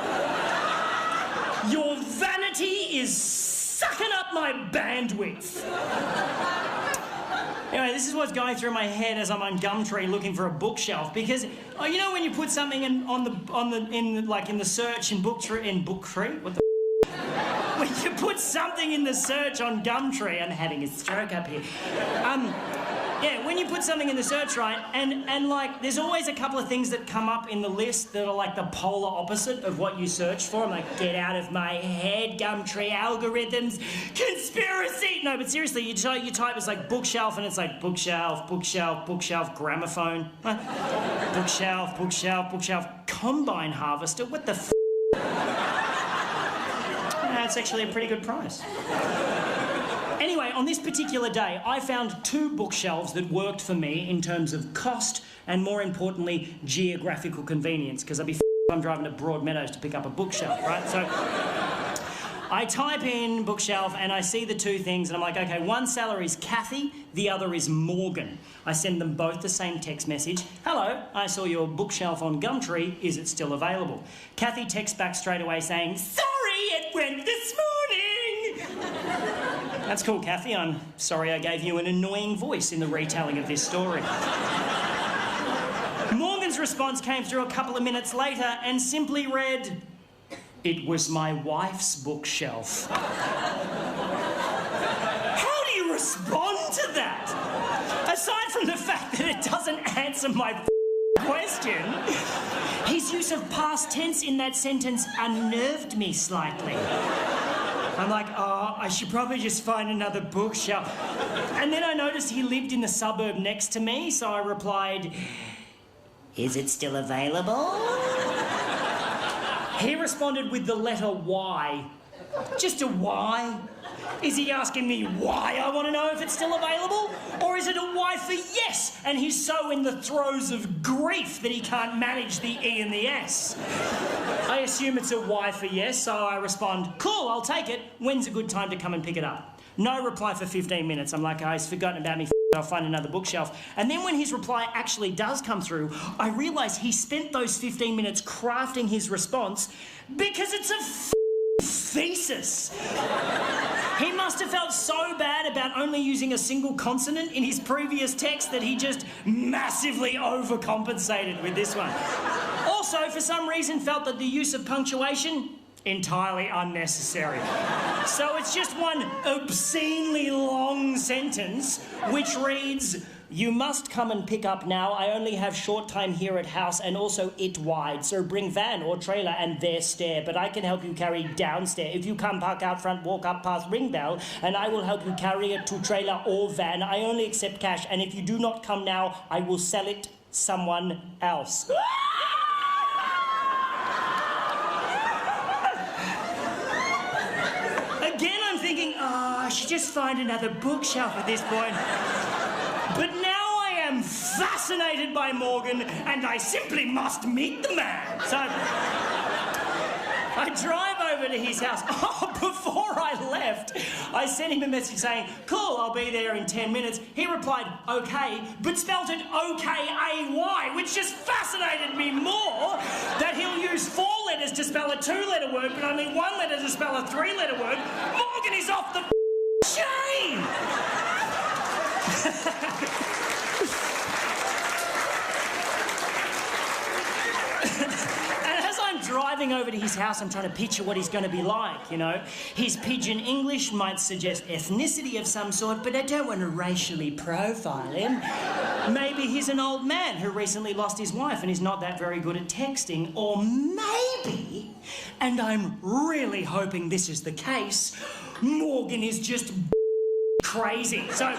Your vanity is sucking up my bandwidth. Anyway, this is what's going through my head as I'm on Gumtree looking for a bookshelf because, oh, you know when you put something in the search in Booktree, what the when you put something in the search on Gumtree, I'm having a stroke up here. Yeah, when you put something in the search, right, and like, there's always a couple of things that come up in the list that are like the polar opposite of what you search for. I'm like, get out of my head, Gumtree algorithms, conspiracy! No, but seriously, you type, it's like bookshelf, and it's like bookshelf, gramophone. Bookshelf, combine harvester, what the f***? That's actually a pretty good price. Anyway, on this particular day, I found 2 bookshelves that worked for me in terms of cost and, more importantly, geographical convenience, because I'd be if I'm driving to Broadmeadows to pick up a bookshelf, right? So I type in bookshelf and I see the 2 things and I'm like, okay, one seller is Kathy, the other is Morgan. I send them both the same text message. Hello, I saw your bookshelf on Gumtree. Is it still available? Kathy texts back straight away saying, sorry, it went this morning. That's cool, Kathy. I'm sorry I gave you an annoying voice in the retelling of this story. Morgan's response came through a couple of minutes later and simply read, "It was my wife's bookshelf." How do you respond to that? Aside from the fact that it doesn't answer my question, his use of past tense in that sentence unnerved me slightly. I'm like, oh, I should probably just find another bookshelf. And then I noticed he lived in the suburb next to me, so I replied, "Is it still available?" He responded with the letter Y. Just a Y. Is he asking me why I want to know if it's still available? Or is it a Y for yes, and he's so in the throes of grief that he can't manage the E and the S? I assume it's a Y for yes, so I respond, "Cool, I'll take it. When's a good time to come and pick it up?" No reply for 15 minutes. I'm like, oh, he's forgotten about me. I'll find another bookshelf. And then when his reply actually does come through, I realise he spent those 15 minutes crafting his response because it's a thesis. He must have felt so bad about only using a single consonant in his previous text that he just massively overcompensated with this one. Also, for some reason, felt that the use of punctuation entirely unnecessary. So it's just one obscenely long sentence which reads, "You must come and pick up now. I only have short time here at house and also it wide. So bring van or trailer and there stair. But I can help you carry downstairs. If you come park out front, walk up past ring bell and I will help you carry it to trailer or van. I only accept cash and if you do not come now, I will sell it someone else." Again, I'm thinking, oh, I should just find another bookshelf at this point. But now I am fascinated by Morgan and I simply must meet the man. So I drive over to his house. Oh, before I left, I sent him a message saying, "Cool, I'll be there in 10 minutes. He replied, "Okay," but spelled it O-K-A-Y, which just fascinated me more that he'll use 4 letters to spell a 2-letter word, but only 1 letter to spell a 3-letter word. Morgan is off the chain! And as I'm driving over to his house, I'm trying to picture what he's going to be like, you know. His pidgin English might suggest ethnicity of some sort, but I don't want to racially profile him. Maybe he's an old man who recently lost his wife and is not that very good at texting. Or maybe, and I'm really hoping this is the case, Morgan is just crazy. So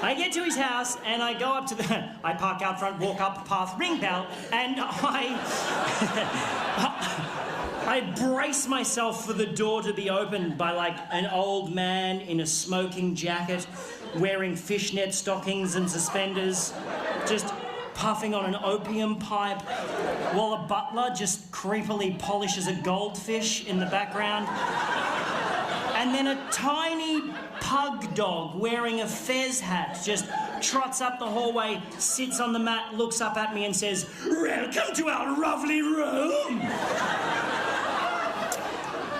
I get to his house and I go up to I park out front, walk up past ring bell, and I brace myself for the door to be opened by like an old man in a smoking jacket, wearing fishnet stockings and suspenders, just puffing on an opium pipe, while a butler just creepily polishes a goldfish in the background. And then a tiny pug dog wearing a fez hat just trots up the hallway, sits on the mat, looks up at me and says, "Welcome to our lovely room."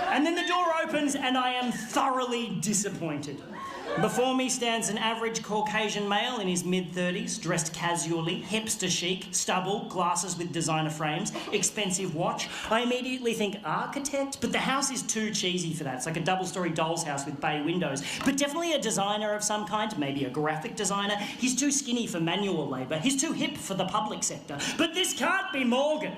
And then the door opens and I am thoroughly disappointed. Before me stands an average Caucasian male in his mid-30s, dressed casually, hipster chic, stubble, glasses with designer frames, expensive watch. I immediately think architect, but the house is too cheesy for that. It's like a double-story doll's house with bay windows. But definitely a designer of some kind, maybe a graphic designer. He's too skinny for manual labour. He's too hip for the public sector. But this can't be Morgan.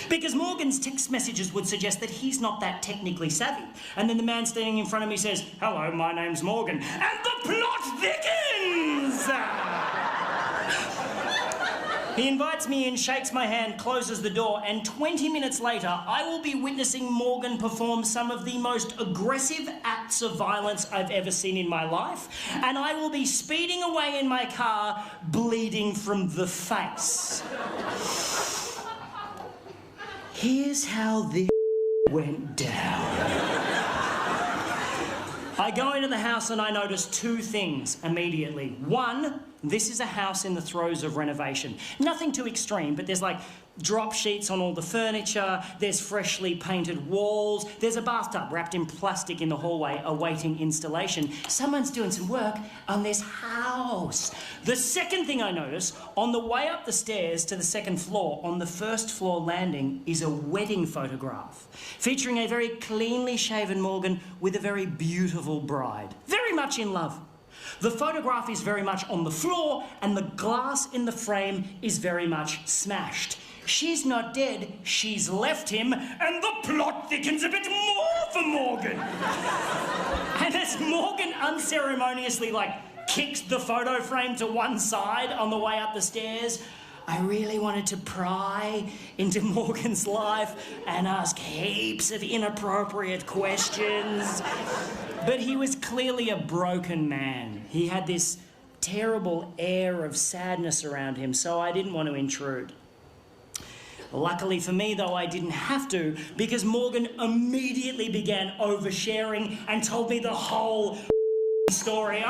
Because Morgan's text messages would suggest that he's not that technically savvy. And then the man standing in front of me says, "Hello, my name's Morgan." And the plot thickens! He invites me in, shakes my hand, closes the door, and 20 minutes later, I will be witnessing Morgan perform some of the most aggressive acts of violence I've ever seen in my life. And I will be speeding away in my car, bleeding from the face. Here's how this went down. I go into the house and I notice 2 things immediately. 1, this is a house in the throes of renovation. Nothing too extreme, but there's like drop sheets on all the furniture, there's freshly painted walls, there's a bathtub wrapped in plastic in the hallway awaiting installation. Someone's doing some work on this house. The second thing I notice, on the way up the stairs to the second floor, on the first floor landing, is a wedding photograph featuring a very cleanly shaven Morgan with a very beautiful bride, very much in love. The photograph is very much on the floor and the glass in the frame is very much smashed. She's not dead, she's left him, and the plot thickens a bit more for Morgan. And as Morgan unceremoniously, kicks the photo frame to one side on the way up the stairs, I really wanted to pry into Morgan's life and ask heaps of inappropriate questions. But he was clearly a broken man. He had this terrible air of sadness around him, so I didn't want to intrude. Luckily for me, though, I didn't have to, because Morgan immediately began oversharing and told me the whole story.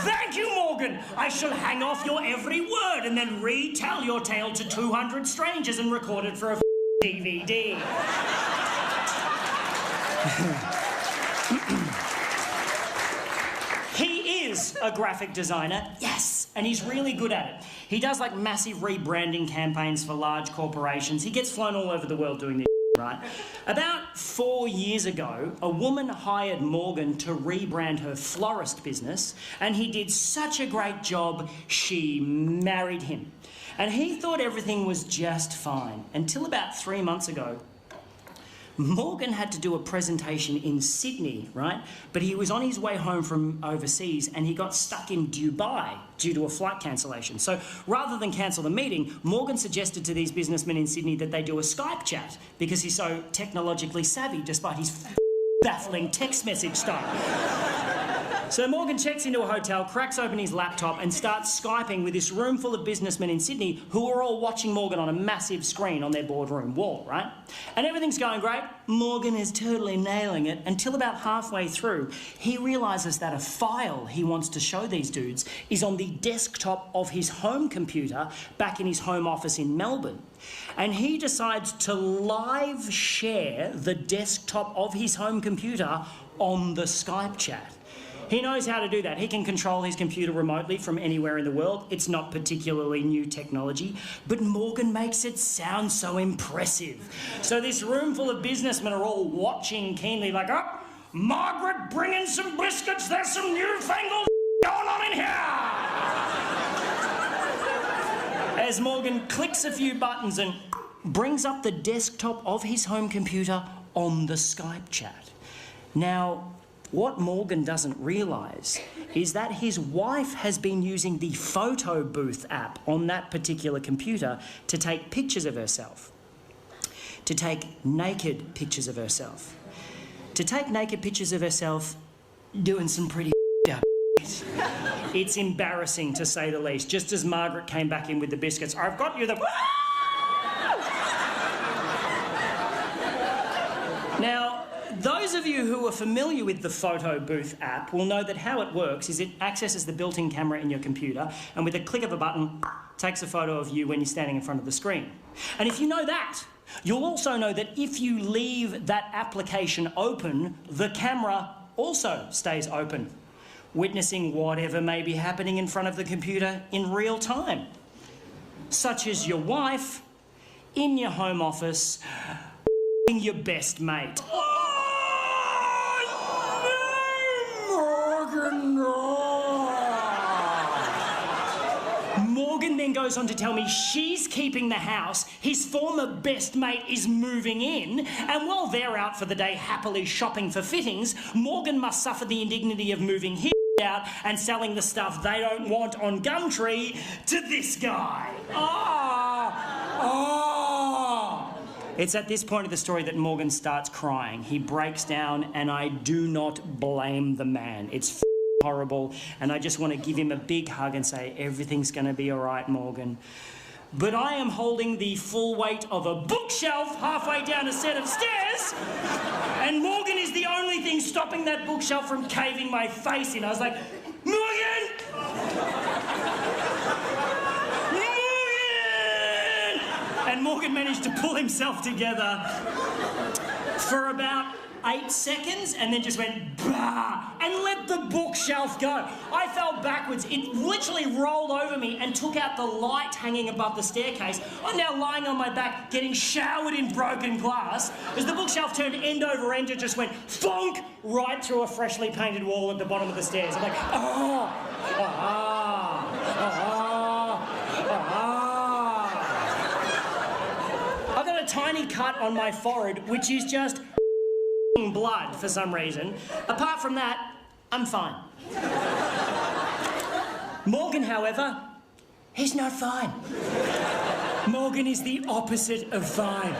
Thank you, Morgan. I shall hang off your every word and then retell your tale to 200 strangers and record it for a DVD. He is a graphic designer, yes, and he's really good at it. He does massive rebranding campaigns for large corporations. He gets flown all over the world doing this, right? About 4 years ago, a woman hired Morgan to rebrand her florist business, and he did such a great job, she married him. And he thought everything was just fine, until about 3 months ago. Morgan had to do a presentation in Sydney, right? But he was on his way home from overseas and he got stuck in Dubai due to a flight cancellation. So rather than cancel the meeting, Morgan suggested to these businessmen in Sydney that they do a Skype chat because he's so technologically savvy despite his baffling text message style. So Morgan checks into a hotel, cracks open his laptop and starts Skyping with this room full of businessmen in Sydney who are all watching Morgan on a massive screen on their boardroom wall, right? And everything's going great. Morgan is totally nailing it until about halfway through, he realises that a file he wants to show these dudes is on the desktop of his home computer back in his home office in Melbourne. And he decides to live share the desktop of his home computer on the Skype chat. He knows how to do that. He can control his computer remotely from anywhere in the world. It's not particularly new technology, but Morgan makes it sound so impressive. So this room full of businessmen are all watching keenly Margaret, bring in some biscuits. There's some newfangled going on in here. As Morgan clicks a few buttons and brings up the desktop of his home computer on the Skype chat. Now, what Morgan doesn't realise is that his wife has been using the photo booth app on that particular computer to take pictures of herself. To take naked pictures of herself. To take naked pictures of herself doing some pretty up shit. It's embarrassing to say the least. Just as Margaret came back in with the biscuits, I've got you the... Now, those of you who are familiar with the photo booth app will know that how it works is it accesses the built-in camera in your computer and with a click of a button takes a photo of you when you're standing in front of the screen. And if you know that, you'll also know that if you leave that application open, the camera also stays open, witnessing whatever may be happening in front of the computer in real time, such as your wife in your home office your best mate. Morgan then goes on to tell me she's keeping the house, his former best mate is moving in, and while they're out for the day happily shopping for fittings, Morgan must suffer the indignity of moving his out and selling the stuff they don't want on Gumtree to this guy. It's at this point of the story that Morgan starts crying. He breaks down, and I do not blame the man. It's horrible, and I just want to give him a big hug and say, everything's going to be all right, Morgan. But I am holding the full weight of a bookshelf halfway down a set of stairs, and Morgan is the only thing stopping that bookshelf from caving my face in. I was like, Morgan! Morgan! And Morgan managed to pull himself together for about 8 seconds and then just went bah and let the bookshelf go. I fell backwards. It literally rolled over me and took out the light hanging above the staircase. I'm now lying on my back getting showered in broken glass as the bookshelf turned end over end and just went thonk right through a freshly painted wall at the bottom of the stairs. I'm like, I've got a tiny cut on my forehead which is just blood for some reason. Apart from that, I'm fine. Morgan, however, he's not fine. Morgan is the opposite of fine.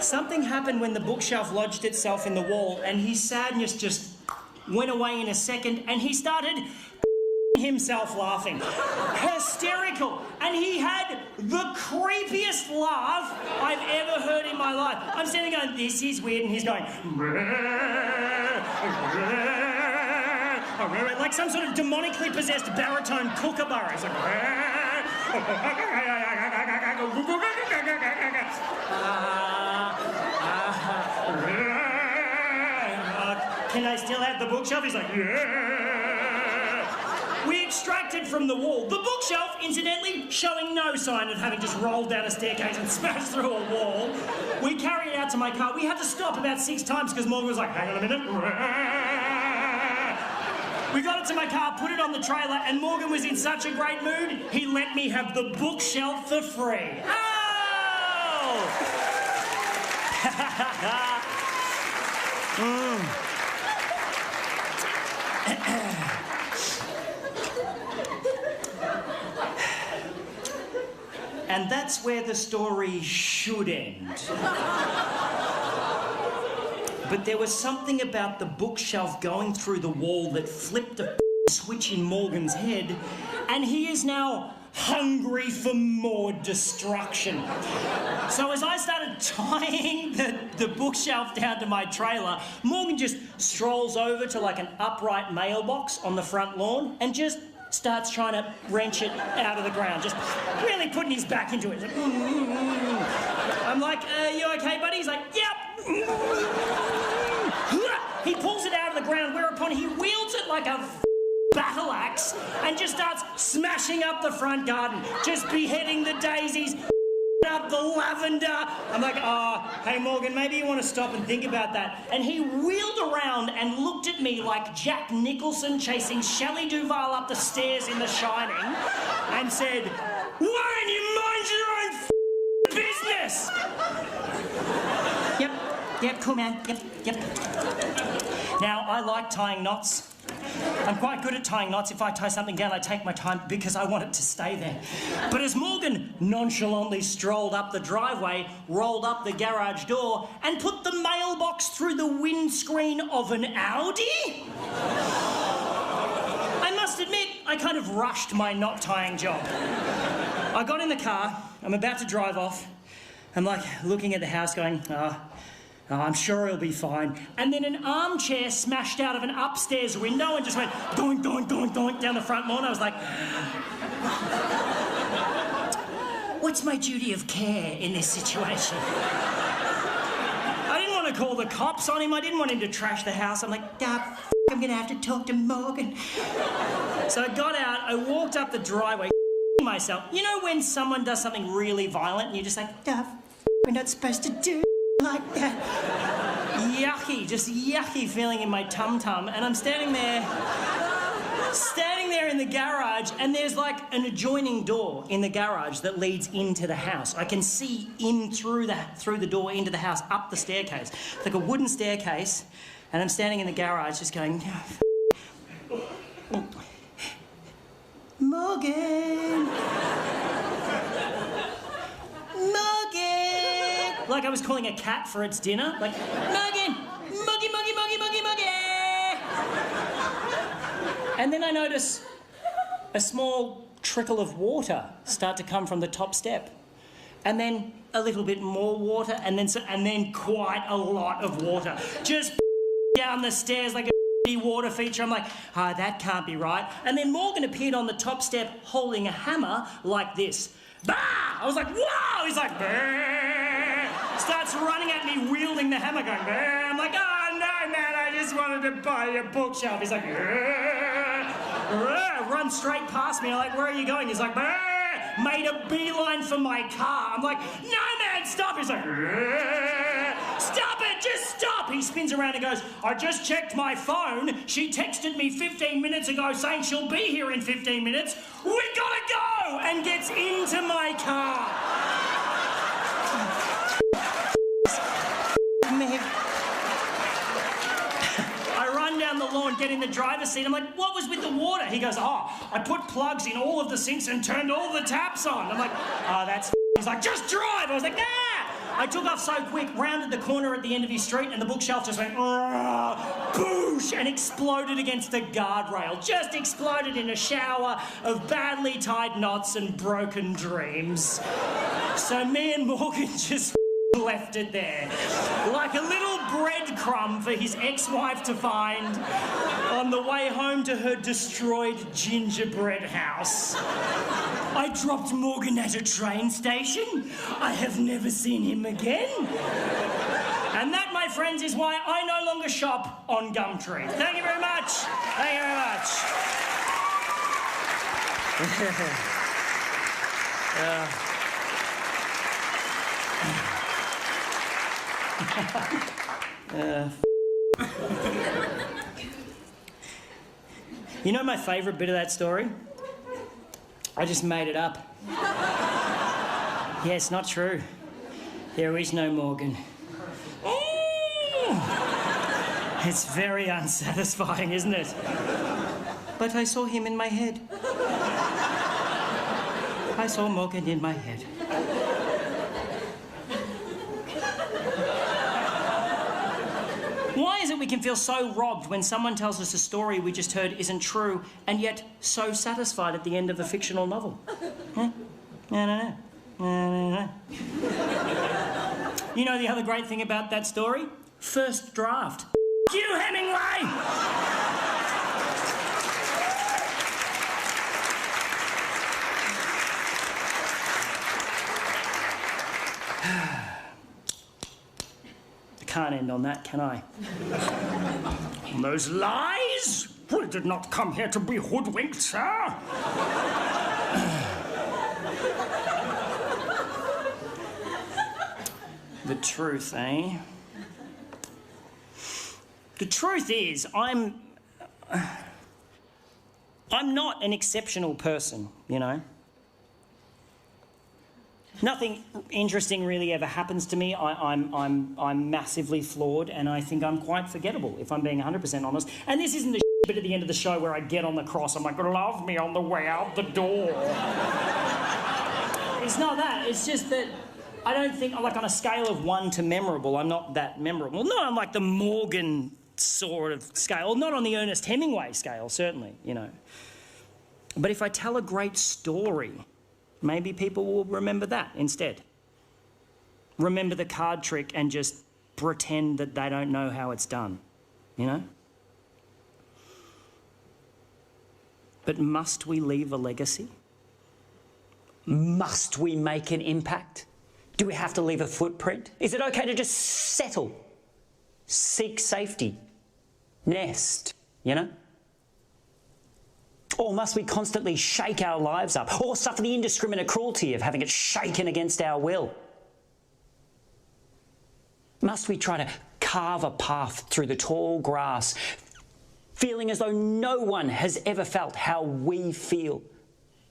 Something happened when the bookshelf lodged itself in the wall and his sadness just went away in a second and he started himself laughing. Hysterical. And he had the creepiest laugh I've ever heard in my life. I'm standing going, this is weird, and he's going like some sort of demonically possessed baritone kookaburra. It's like can I still have the bookshelf? He's like, we extracted from the wall. The bookshelf, incidentally, showing no sign of having just rolled down a staircase and smashed through a wall. We carried it out to my car. We had to stop about 6 times because Morgan was like, hang on a minute. We got it to my car, put it on the trailer, and Morgan was in such a great mood, he let me have the bookshelf for free. Oh! And that's where the story should end. But there was something about the bookshelf going through the wall that flipped a switch in Morgan's head, and he is now hungry for more destruction. So as I started tying the bookshelf down to my trailer, Morgan just strolls over to like an upright mailbox on the front lawn and just starts trying to wrench it out of the ground, just really putting his back into it. Like, I'm like, you okay, buddy? He's like, yep. He pulls it out of the ground, whereupon he wields it like a battle axe and just starts smashing up the front garden, just beheading the daisies, up the lavender. I'm like, oh, hey Morgan, maybe you want to stop and think about that. And he wheeled around and looked at me like Jack Nicholson chasing Shelley Duvall up the stairs in The Shining and said, why don't you mind your own business? Yep, cool man, yep. Now, I like tying knots. I'm quite good at tying knots. If I tie something down, I take my time because I want it to stay there. But as Morgan nonchalantly strolled up the driveway, rolled up the garage door, and put the mailbox through the windscreen of an Audi, I must admit, I kind of rushed my knot tying job. I got in the car, I'm about to drive off. I'm like looking at the house going, I'm sure he'll be fine. And then an armchair smashed out of an upstairs window and just went doink, doink, doink, doink down the front lawn. I was like, what's my duty of care in this situation? I didn't want to call the cops on him. I didn't want him to trash the house. I'm like, I'm going to have to talk to Morgan. So I got out, I walked up the driveway, myself. You know when someone does something really violent and you're just like, we're not supposed to do like that. Yucky, just yucky feeling in my tum-tum, and I'm standing there in the garage, and there's like an adjoining door in the garage that leads into the house. I can see in through the door into the house, up the staircase. It's like a wooden staircase, and I'm standing in the garage just going, Morgan! Like I was calling a cat for its dinner. Like, Morgan! Moggy, moggy, moggy, moggy, moggy! And then I notice a small trickle of water start to come from the top step. And then a little bit more water, and then quite a lot of water. Just down the stairs like a water feature. I'm like, that can't be right. And then Morgan appeared on the top step holding a hammer like this. Bah! I was like, wow! He's like, "Brr." Starts running at me, wielding the hammer, going, "Brr." I'm like, oh no, man, I just wanted to buy a bookshelf. He's like, "Brr." Brr. Runs straight past me. I'm like, where are you going? He's like, "Brr." Made a beeline for my car. I'm like, no, man, stop. He's like, "Brr." Stop it, just stop. He spins around and goes, I just checked my phone. She texted me 15 minutes ago saying she'll be here in 15 minutes. We gotta go! And gets into my car. Man. I run down the lawn, get in the driver's seat. I'm like, what was with the water? He goes, oh, I put plugs in all of the sinks and turned all the taps on. I'm like, oh, that's He's like, just drive. I was like, nah. I took off so quick, rounded the corner at the end of his street, and the bookshelf just went, boosh, and exploded against the guardrail. Just exploded in a shower of badly tied knots and broken dreams. So me and Morgan just left it there, like a little breadcrumb for his ex-wife to find on the way home to her destroyed gingerbread house. I dropped Morgan at a train station. I have never seen him again. And that, my friends, is why I no longer shop on Gumtree. Thank you very much. Thank you very much. You know my favourite bit of that story? I just made it up. Yeah, it's not true. There is no Morgan. It's very unsatisfying, isn't it? But I saw him in my head. I saw Morgan in my head. Why is it we can feel so robbed when someone tells us a story we just heard isn't true, and yet so satisfied at the end of a fictional novel? Huh? I don't know. You know the other great thing about that story? First draft. You, Hemingway! Can't end on that, can I? Those lies? We did not come here to be hoodwinked, sir. The truth, eh? The truth is, I'm not an exceptional person, you know? Nothing interesting really ever happens to me. I'm massively flawed, and I think I'm quite forgettable, if I'm being 100% honest. And this isn't the bit at the end of the show where I get on the cross, I'm like, love me on the way out the door. It's not that. It's just that I don't think, like, on a scale of 1 to memorable, I'm not that memorable. Not on, like, the Morgan sort of scale. Not on the Ernest Hemingway scale, certainly, you know. But if I tell a great story, maybe people will remember that instead. Remember the card trick and just pretend that they don't know how it's done, you know? But must we leave a legacy? Must we make an impact? Do we have to leave a footprint? Is it okay to just settle? Seek safety? Nest, you know? Or must we constantly shake our lives up, or suffer the indiscriminate cruelty of having it shaken against our will? Must we try to carve a path through the tall grass, feeling as though no one has ever felt how we feel?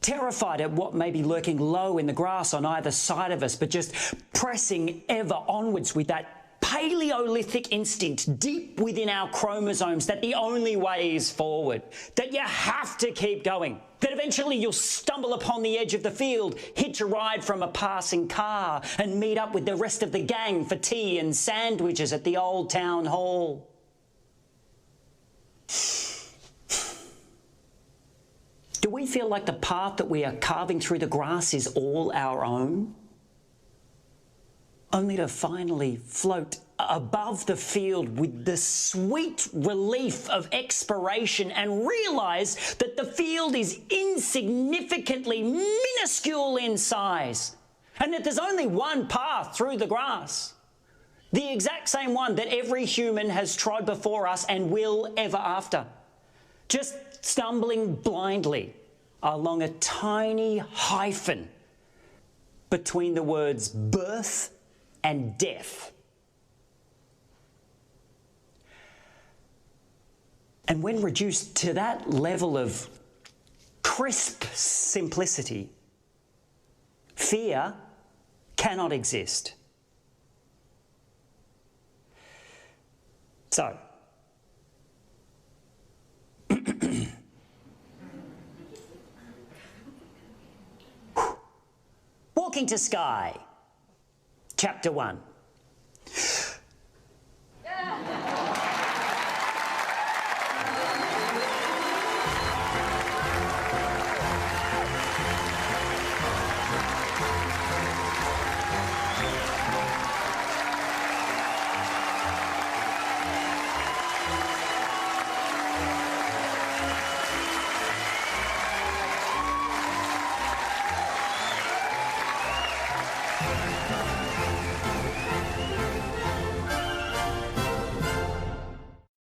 Terrified at what may be lurking low in the grass on either side of us, but just pressing ever onwards with that Paleolithic instinct deep within our chromosomes that the only way is forward, that you have to keep going, that eventually you'll stumble upon the edge of the field, hitch a ride from a passing car, and meet up with the rest of the gang for tea and sandwiches at the old town hall. Do we feel like the path that we are carving through the grass is all our own? Only to finally float above the field with the sweet relief of expiration and realise that the field is insignificantly minuscule in size, and that there's only one path through the grass, the exact same one that every human has trod before us and will ever after, just stumbling blindly along a tiny hyphen between the words birth and death. And when reduced to that level of crisp simplicity, fear cannot exist. So, Walking to Sky, Chapter 1.